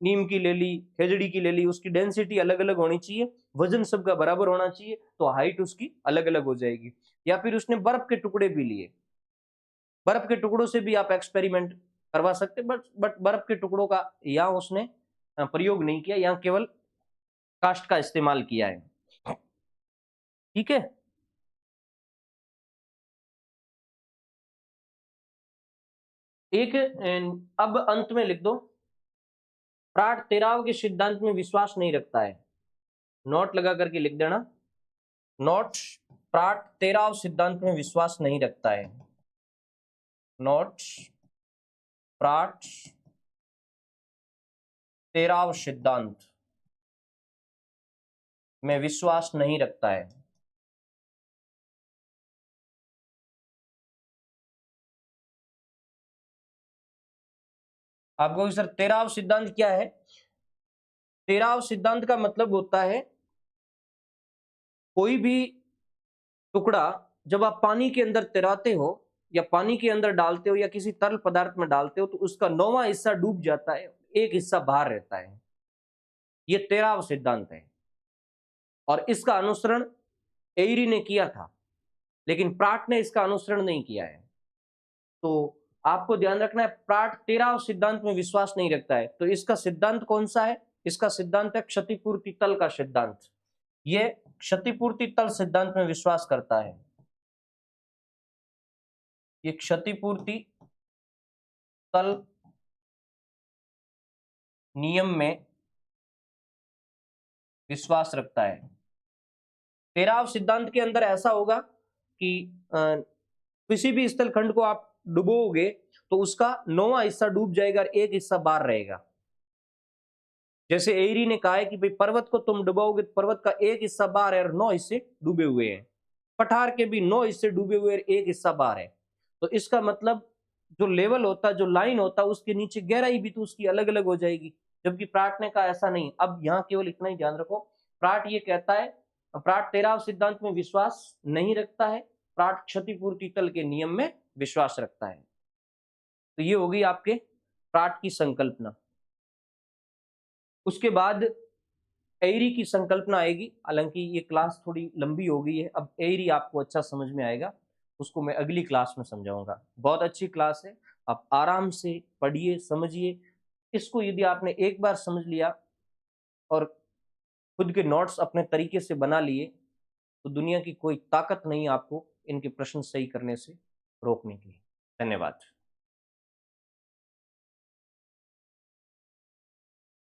नीम की ले ली, खेजड़ी की ले ली, उसकी डेंसिटी अलग अलग होनी चाहिए, वजन सबका बराबर होना चाहिए, तो हाइट उसकी अलग अलग हो जाएगी। या फिर उसने बर्फ के टुकड़े भी लिए। बर्फ के टुकड़ों से भी आप एक्सपेरिमेंट करवा सकते, बट बर्फ के टुकड़ों का यहाँ उसने प्रयोग नहीं किया, यहाँ केवल कास्ट का इस्तेमाल किया है। ठीक है, एक अब अंत में लिख दो, प्राट तेराव के सिद्धांत में विश्वास नहीं रखता है। नोट लगा करके लिख देना, नोट, प्राट तेराव सिद्धांत में विश्वास नहीं रखता है। नोट, प्राट तेराव सिद्धांत में विश्वास नहीं रखता है। आपको सर तेराव सिद्धांत क्या है? तेराव सिद्धांत का मतलब होता है कोई भी टुकड़ा जब आप पानी के अंदर तैराते हो या पानी के अंदर डालते हो या किसी तरल पदार्थ में डालते हो तो उसका 9वां हिस्सा डूब जाता है, एक हिस्सा बाहर रहता है। ये तेराव सिद्धांत है और इसका अनुसरण एयरी ने किया था, लेकिन प्राट ने इसका अनुसरण नहीं किया है। तो आपको ध्यान रखना है, प्राट तेराव सिद्धांत में विश्वास नहीं रखता है। तो इसका सिद्धांत कौन सा है? इसका सिद्धांत है क्षतिपूर्ति तल का सिद्धांत। ये क्षतिपूर्ति तल सिद्धांत में विश्वास करता है। ये क्षतिपूर्ति तल नियम में विश्वास रखता है। तेराव सिद्धांत के अंदर ऐसा होगा कि किसी भी स्थल खंड को आप डुबोगे तो उसका 9वां हिस्सा डूब जाएगा और एक हिस्सा बाहर रहेगा। जैसे एयरी ने कहा है कि भाई पर्वत को तुम डुबाओगे तो पर्वत का एक हिस्सा बाहर है और 9 हिस्से डूबे हुए हैं। पठार के भी 9 हिस्से डूबे हुए और एक हिस्सा बाहर है। तो इसका मतलब जो लेवल होता, जो लाइन होता, उसके नीचे गहराई भी तो उसकी अलग अलग हो जाएगी। जबकि प्राट ने कहा ऐसा नहीं। अब यहाँ केवल इतना ही ध्यान रखो, प्राट ये कहता है, प्राट तेराव सिद्धांत में विश्वास नहीं रखता है, प्राट क्षतिपूर्ति तल के नियम में विश्वास रखता है। तो ये होगी आपके प्राट की संकल्पना। उसके बाद एयरी की संकल्पना आएगी। हालांकि ये क्लास थोड़ी लंबी हो गई है, अब एयरी आपको अच्छा समझ में आएगा, उसको मैं अगली क्लास में समझाऊंगा। बहुत अच्छी क्लास है, आप आराम से पढ़िए, समझिए। इसको यदि आपने एक बार समझ लिया और खुद के नोट्स अपने तरीके से बना लिए तो दुनिया की कोई ताकत नहीं आपको इनके प्रश्न सही करने से रोकने की। धन्यवाद।